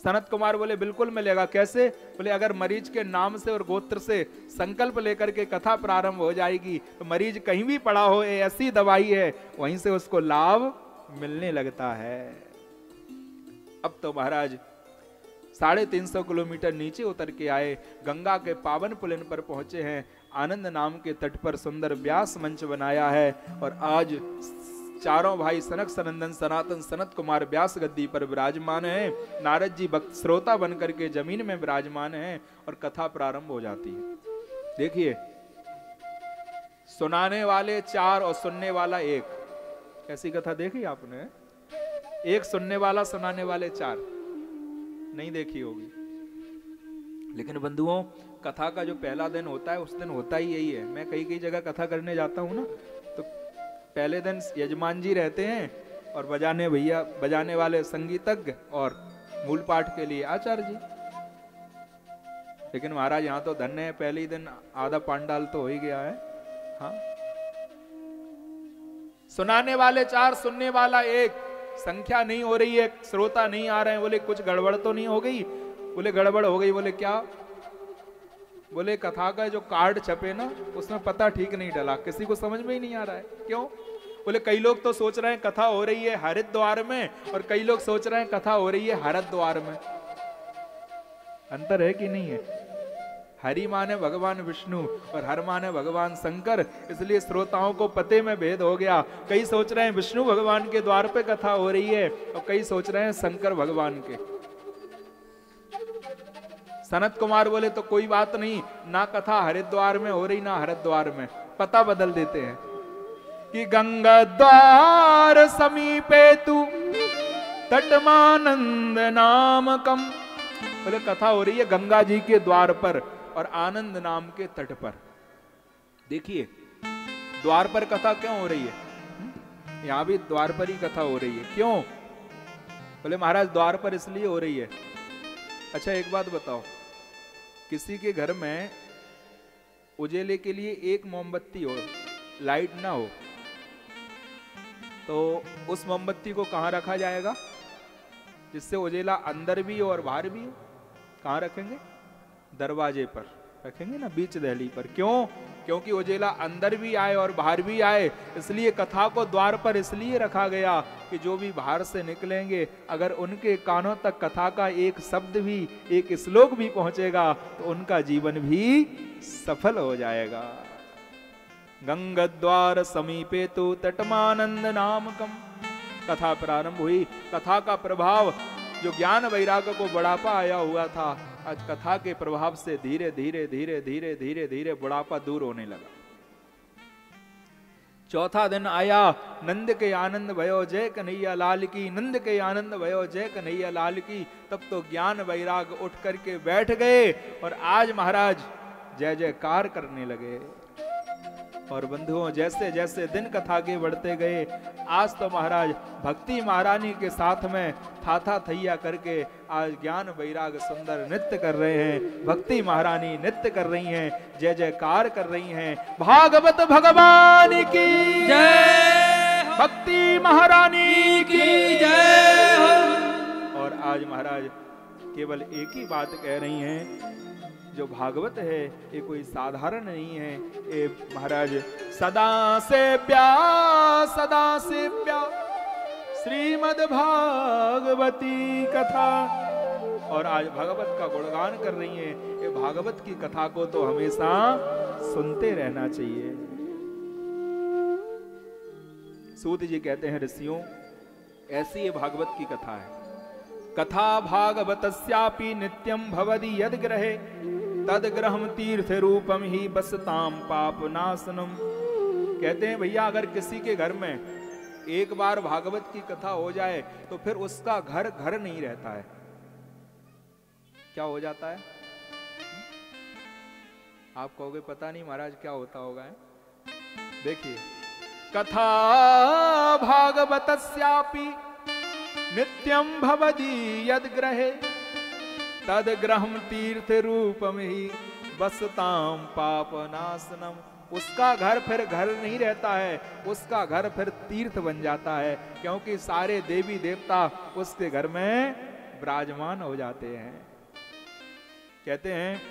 सनत कुमार बोले बिल्कुल मिलेगा। कैसे? बोले अगर मरीज के नाम से और गोत्र से संकल्प लेकर के कथा प्रारंभ हो जाएगी तो मरीज कहीं भी पड़ा हो, ऐसी दवाई है, वहीं से उसको लाभ मिलने लगता है। अब तो महाराज 350 किलोमीटर नीचे उतर के आए, गंगा के पावन पुलिन पर पहुंचे हैं। आनंद नाम के तट पर सुंदर व्यास मंच बनाया है, और आज चारों भाई सनक सनंदन सनातन सनत कुमार व्यास गद्दी पर विराजमान है। नारद जी भक्त श्रोता बन करके जमीन में विराजमान है, और कथा प्रारंभ हो जाती है। देखिए, सुनाने वाले 4 और सुनने वाला 1। ऐसी कथा देखी आपने? एक सुनने वाला, सुनाने वाले 4। नहीं देखी होगी। लेकिन बंधुओं, कथा का जो पहला दिन होता है उस दिन होता ही यही है। मैं कई जगह कथा करने जाता हूँ ना, तो पहले दिन यजमान जी रहते हैं और बजाने वाले संगीतज्ञ और मूल पाठ के लिए आचार्य जी। लेकिन महाराज यहाँ तो धन्य है, पहले ही दिन आधा पांडाल तो हो ही गया है। हाँ, सुनाने वाले 4, सुनने वाला 1। संख्या नहीं हो रही है, श्रोता नहीं आ रहे हैं। बोले कुछ गड़बड़ तो नहीं हो गई? बोले गड़बड़ हो गई। बोले क्या? बोले कथा का जो कार्ड छपे ना, उसमें पता ठीक नहीं डला, किसी को समझ में ही नहीं आ रहा है। क्यों? बोले कई लोग तो सोच रहे हैं कथा हो रही है हरिद्वार में, और कई लोग सोच रहे हैं कथा हो रही है हरिद्वार में। अंतर है कि नहीं है? हरि माने भगवान विष्णु और हर माने भगवान शंकर, इसलिए श्रोताओं को पते में भेद हो गया। कई सोच रहे हैं विष्णु भगवान के द्वार पे कथा हो रही है और कई सोच रहे हैं शंकर भगवान के। सनत कुमार बोले तो कोई बात नहीं, ना कथा हरिद्वार में हो रही ना हरिद्वार में, पता बदल देते हैं कि गंगा द्वार समीपे तू तटमानंद नामकम। बोले कथा हो रही है गंगा जी के द्वार पर और आनंद नाम के तट पर। देखिए द्वार पर कथा क्यों हो रही है? यहां भी द्वार पर ही कथा हो रही है, क्यों? बोले महाराज द्वार पर इसलिए हो रही है। अच्छा एक बात बताओ, किसी के घर में उजेले के लिए एक मोमबत्ती हो, लाइट ना हो, तो उस मोमबत्ती को कहां रखा जाएगा जिससे उजेला अंदर भी हो और बाहर भी हो? कहां रखेंगे? दरवाजे पर रखेंगे ना, बीच दहली पर। क्यों? क्योंकि उजेला अंदर भी आए और बाहर भी आए। इसलिए कथा को द्वार पर इसलिए रखा गया कि जो भी बाहर से निकलेंगे अगर उनके कानों तक कथा का एक शब्द भी, एक श्लोक भी पहुंचेगा तो उनका जीवन भी सफल हो जाएगा। गंगा द्वार समीपे तो तटमानंद नामकम। कथा प्रारंभ हुई। कथा का प्रभाव, जो ज्ञान वैराग्य को बुढ़ापा आया हुआ था, आज कथा के प्रभाव से धीरे धीरे धीरे धीरे धीरे धीरे बुढ़ापा दूर होने लगा। चौथा दिन आया, नंद के आनंद भयो जय कन्हैया लाल की, नंद के आनंद भयो जय कन्हैया लाल की। तब तो ज्ञान वैराग उठ करके बैठ गए और आज महाराज जय जयकार करने लगे। और बंधुओं जैसे जैसे दिन कथा के बढ़ते गए, आज तो महाराज भक्ति महारानी के साथ में थाथा थैया करके आज ज्ञान वैराग सुंदर नृत्य कर रहे हैं। भक्ति महारानी नृत्य कर रही हैं, जय जयकार कर रही हैं। भागवत भगवान की जय, भक्ति महारानी की जय। और आज महाराज केवल एक ही बात कह रही हैं, जो भागवत है ये कोई साधारण नहीं है। ये महाराज सदा से प्यार, सदा से प्यार श्रीमद् भागवती कथा। और आज भागवत का गुणगान कर रही हैं। ये भागवत की कथा को तो हमेशा सुनते रहना चाहिए। सूत जी कहते हैं ऋषियों, ऐसी ये भागवत की कथा है। कथा भागवतस्यापि नित्यम भवति यद ग्रहे तद ग्रहम तीर्थ रूपम ही बसताम पाप नाशनम। कहते हैं भैया अगर किसी के घर में एक बार भागवत की कथा हो जाए तो फिर उसका घर घर नहीं रहता है। क्या हो जाता है? आप कहोगे पता नहीं महाराज क्या होता होगा। देखिए, कथा भागवतस्यापि नित्यम भवति यद ग्रहे तद ग्रहम तीर्थ रूपम ही बसताम पाप नाशनम। उसका घर फिर घर नहीं रहता है, उसका घर फिर तीर्थ बन जाता है, क्योंकि सारे देवी देवता उसके घर में विराजमान हो जाते हैं। कहते हैं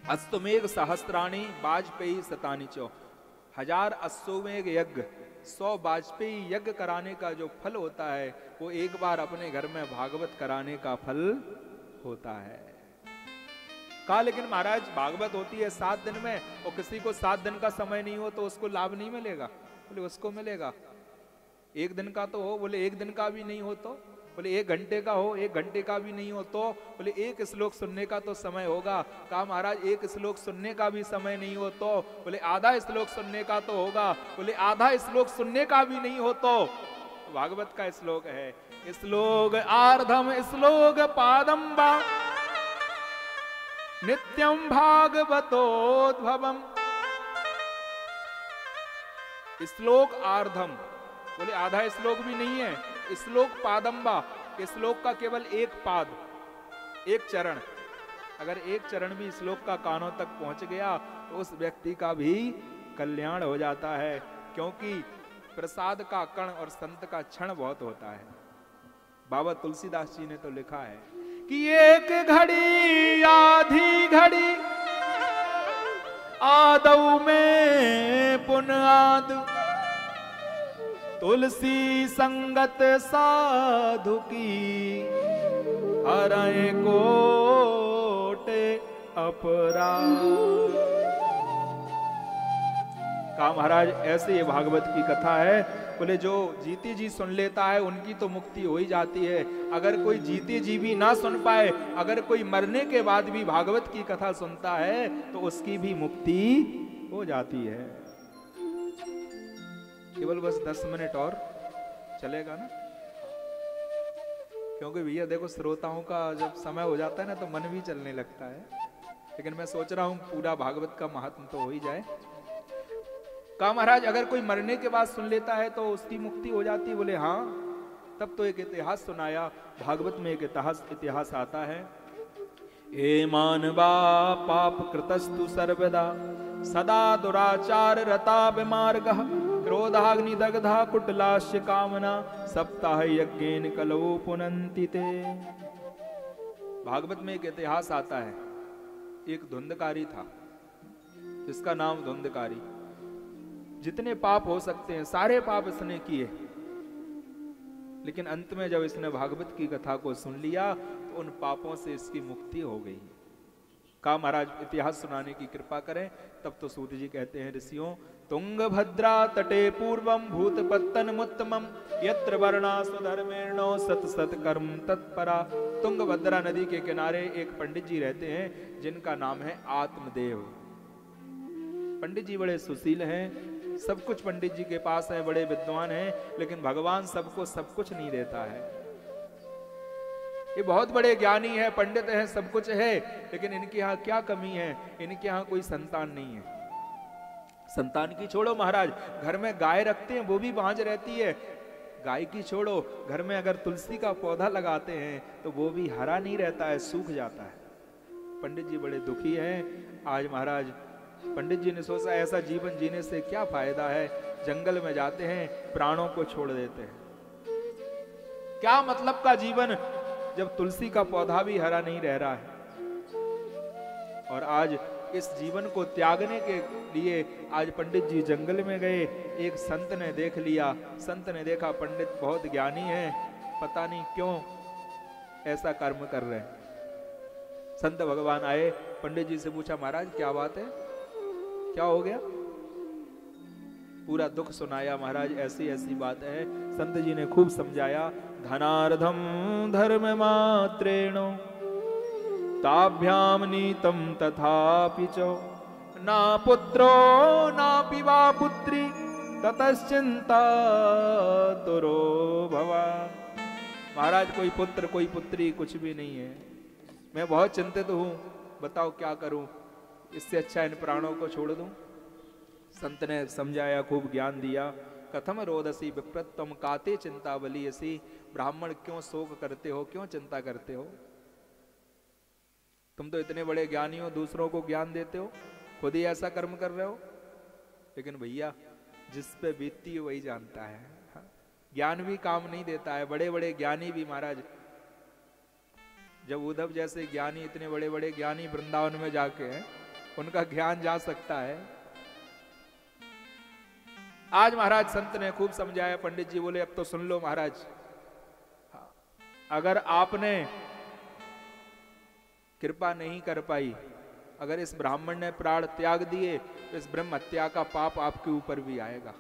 अश्वमेघ सहस्त्राणी वाजपेयी शतानि चौ। 1000 अश्वमेघ यज्ञ, 100 वाजपेयी यज्ञ कराने का जो फल होता है वो एक बार अपने घर में भागवत कराने का फल होता है। कहा लेकिन महाराज भागवत होती है 7 दिन में और किसी को 7 दिन का समय नहीं हो तो उसको लाभ नहीं मिलेगा। बोले उसको मिलेगा। 1 दिन का तो हो, बोले 1 दिन का भी नहीं हो तो, बोले 1 घंटे का हो, 1 घंटे का भी नहीं हो तो, बोले 1 श्लोक सुनने का तो समय होगा। कहा महाराज 1 श्लोक सुनने का भी समय नहीं हो तो, बोले आधा श्लोक सुनने का तो होगा। बोले आधा श्लोक सुनने का भी नहीं हो तो भागवत का श्लोक है, श्लोक आर्धम श्लोक पादम वा नित्यम भागवतोद्भवम। श्लोक आर्धम, बोले आधा श्लोक भी नहीं है। श्लोक पादम्बा, श्लोक का केवल एक पाद, एक चरण। अगर एक चरण भी श्लोक का कानों तक पहुंच गया तो उस व्यक्ति का भी कल्याण हो जाता है, क्योंकि प्रसाद का कण और संत का क्षण बहुत होता है। बाबा तुलसीदास जी ने तो लिखा है कि एक घड़ी आधी घड़ी आदौ में पुन आद तुलसी संगत साधु की हरय कोटे अपराध। कहा महाराज ऐसे ये भागवत की कथा है। बोले जो जीते जी सुन लेता है उनकी तो मुक्ति हो ही जाती है। अगर कोई जीते जी भी ना सुन पाए, अगर कोई मरने के बाद भी भागवत की कथा सुनता है तो उसकी भी मुक्ति हो जाती है। केवल बस 10 मिनट और चलेगा ना, क्योंकि भैया देखो श्रोताओं का जब समय हो जाता है ना तो मन भी चलने लगता है। लेकिन मैं सोच रहा हूं पूरा भागवत का महात्म तो हो ही जाए। कहा महाराज अगर कोई मरने के बाद सुन लेता है तो उसकी मुक्ति हो जाती। बोले हाँ। तब तो एक इतिहास सुनाया। भागवत में एक इतिहास आता है। हे मानवा पाप कृतस्तु सर्वदा सदा दुराचार रता विमार्गः क्रोधाग्नि दग्धा कुटलास्य कामना सप्ताह यज्ञेन कलौ पुनन्ति ते। भागवत में एक इतिहास आता है। एक धुंधकारी था जिसका नाम धुंधकारी। जितने पाप हो सकते हैं सारे पाप इसने किए, लेकिन अंत में जब इसने भागवत की कथा को सुन लिया तो उन पापों से इसकी मुक्ति हो गई। कहा महाराज इतिहास सुनाने की कृपा करें। तब तो सूत जी कहते हैं ऋषियों, तुंगभद्रा तटे पूर्वम भूतपत्तन मुत्तमम यत्र वर्णा सुधर्मेणो सत सत कर्म तत्परा। तुंगभद्रा नदी के किनारे एक पंडित जी रहते हैं जिनका नाम है आत्मदेव। पंडित जी बड़े सुशील हैं, सब कुछ पंडित जी के पास है, बड़े विद्वान हैं, लेकिन भगवान सबको सब कुछ नहीं देता है। ये बहुत बड़े ज्ञानी है, पंडित है, सब कुछ है, लेकिन इनके यहाँ क्या कमी है? इनके यहाँ कोई संतान नहीं है। संतान की छोड़ो महाराज, घर में गाय रखते हैं वो भी बांझ रहती है। गाय की छोड़ो, घर में अगर तुलसी का पौधा लगाते हैं तो वो भी हरा नहीं रहता है, सूख जाता है। पंडित जी बड़े दुखी हैं। आज महाराज पंडित जी ने सोचा ऐसा जीवन जीने से क्या फायदा है। जंगल में जाते हैं, प्राणों को छोड़ देते हैं। क्या मतलब का जीवन जब तुलसी का पौधा भी हरा नहीं रह रहा है। और आज इस जीवन को त्यागने के लिए आज पंडित जी जंगल में गए। एक संत ने देख लिया। संत ने देखा पंडित बहुत ज्ञानी है, पता नहीं क्यों ऐसा कर्म कर रहे हैं। संत भगवान आए, पंडित जी से पूछा महाराज क्या बात है, क्या हो गया? पूरा दुख सुनाया। महाराज ऐसी ऐसी बात है। संत जी ने खूब समझाया। धनार्धम धर्म मात्रेणो ताभ्याम नीतम तथापि च ना पुत्रो ना पिवा पुत्री ततश्चिंता तुरो भवा। महाराज कोई पुत्र कोई पुत्री कुछ भी नहीं है, मैं बहुत चिंतित हूं, बताओ क्या करूं, इससे अच्छा इन प्राणों को छोड़ दूं। संत ने समझाया, खूब ज्ञान दिया। कथम रोदसी विप्रत्वम काते चिंता बलियसी। ब्राह्मण क्यों शोक करते हो, क्यों चिंता करते हो? तुम तो इतने बड़े ज्ञानी हो, दूसरों को ज्ञान देते हो, खुद ही ऐसा कर्म कर रहे हो। लेकिन भैया जिस पे बीतती है वही जानता है। ज्ञान भी काम नहीं देता है। बड़े बड़े ज्ञानी भी महाराज, जब उद्धव जैसे ज्ञानी, इतने बड़े बड़े ज्ञानी वृंदावन में जाके हैं, उनका ज्ञान जा सकता है। आज महाराज संत ने खूब समझाया। पंडित जी बोले अब तो सुन लो महाराज, अगर आपने कृपा नहीं कर पाई, अगर इस ब्राह्मण ने प्राण त्याग दिए तो इस ब्रह्म हत्या का पाप आपके ऊपर भी आएगा।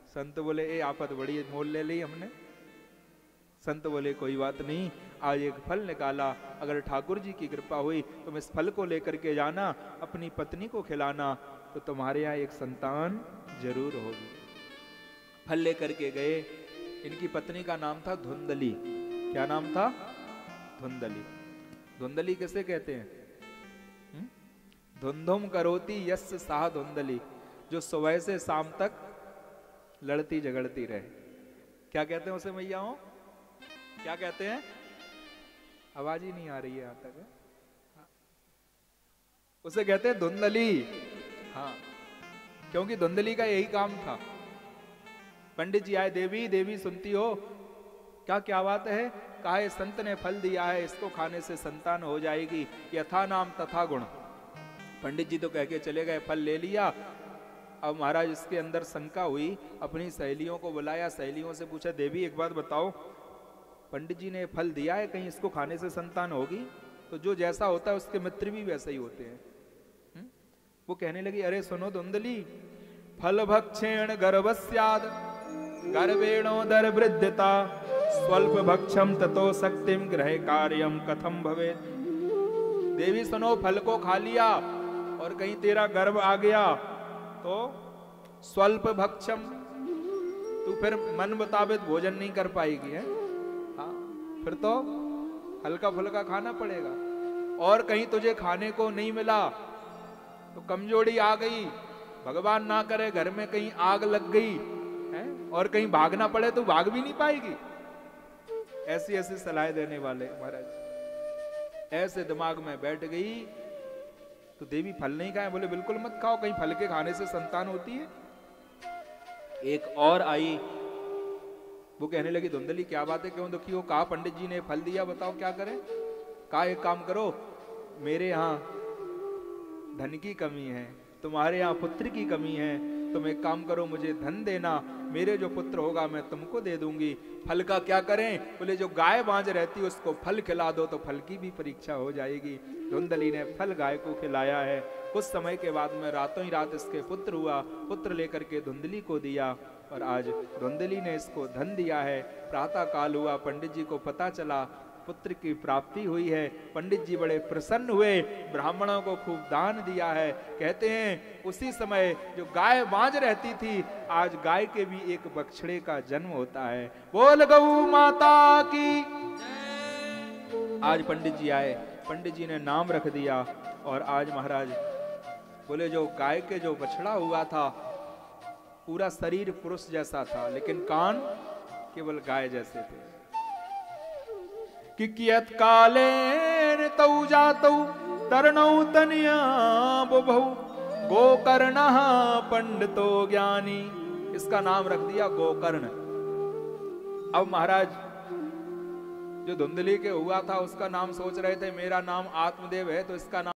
संत बोले ए आफत बड़ी मोल ले ली हमने। संत बोले कोई बात नहीं, आज एक फल निकाला, अगर ठाकुर जी की कृपा हुई तुम इस फल को लेकर के जाना, अपनी पत्नी को खिलाना, तो तुम्हारे यहाँ एक संतान जरूर होगी। फल लेकर के गए। इनकी पत्नी का नाम था धुंधली। क्या नाम था? धुंधली। धुंधली किसे कहते हैं? धुंधुम करोती यस्य साह धुंधली, जो सुबह से शाम तक लड़ती झगड़ती रहे। क्या कहते हैं उसे मैयाओं? क्या कहते हैं? आवाज ही नहीं आ रही है यहां तक। उसे कहते हैं धुंधली। हाँ, क्योंकि धुंधली का यही काम था। पंडित जी आए, देवी देवी सुनती हो क्या बात है? कहा संत ने फल दिया है, इसको खाने से संतान हो जाएगी, यथा नाम तथा गुण। पंडित जी तो कह के चले गए, फल ले लिया। अब महाराज इसके अंदर शंका हुई, अपनी सहेलियों को बुलाया, सहेलियों से पूछा, देवी एक बात बताओ, पंडित जी ने फल दिया है, कहीं इसको खाने से संतान होगी? तो जो जैसा होता है उसके मित्र भी वैसे ही होते हैं। वो कहने लगी, अरे सुनो धुंधली, फल भक्षेण गर्भस्याद गर्भेणोदर वृद्धता स्वल्प भक्षम ततो शक्तिम ग्रह कार्यम कथम भवेत्। देवी सुनो, फल को खा लिया और कहीं तेरा गर्भ आ गया तो स्वल्प भक्षम, तू फिर मन मुताबिक भोजन नहीं कर पाएगी है, हाँ, फिर तो हल्का फुल्का खाना पड़ेगा। और कहीं तुझे खाने को नहीं मिला तो कमजोरी आ गई, भगवान ना करे घर में कहीं आग लग गई है और कहीं भागना पड़े तो भाग भी नहीं पाएगी। ऐसी ऐसी सलाह देने वाले महाराज। ऐसे दिमाग में बैठ गई तो देवी फल नहीं खाए, बोले बिल्कुल मत खाओ, कहीं फल के खाने से संतान होती है। एक और आई, वो कहने लगी, धुंधली क्या बात है, क्यों दुखी हो? कहा पंडित जी ने फल दिया, बताओ क्या करें? कहा एक काम करो, मेरे यहाँ धन की कमी है, तुम्हारे यहाँ पुत्र की कमी है, तुम एक काम करो, मुझे धन देना, मेरे जो पुत्र होगा मैं तुमको दे दूंगी। फल का क्या करें? बोले जो गाय बांझ रहती है उसको फल खिला दो तो फल की भी परीक्षा हो जाएगी। धुंधली ने फल गाय को खिलाया है। कुछ समय के बाद में रातों ही रात इसके पुत्र हुआ, पुत्र लेकर के धुंधली को दिया और आज धुंधली ने इसको धन दिया है। प्रातः काल हुआ, पंडित जी को पता चला पुत्र की प्राप्ति हुई है। पंडित जी बड़े प्रसन्न हुए, ब्राह्मणों को खूब दान दिया है। कहते हैं उसी समय जो गाय बांझ रहती थी, आज गाय के भी एक बछड़े का जन्म होता है। बोल गौ माता की। आज पंडित जी आए, पंडित जी ने नाम रख दिया और आज महाराज बोले जो गाय के जो बछड़ा हुआ था, पूरा शरीर पुरुष जैसा था लेकिन कान केवल गाय जैसे थे। कि कियत कालेन तौ जातौ तरनौ तनिया बुभौ गोकर्णः पंडितो ज्ञानी। इसका नाम रख दिया गोकर्ण। अब महाराज जो धुंधली के हुआ था उसका नाम सोच रहे थे, मेरा नाम आत्मदेव है तो इसका नाम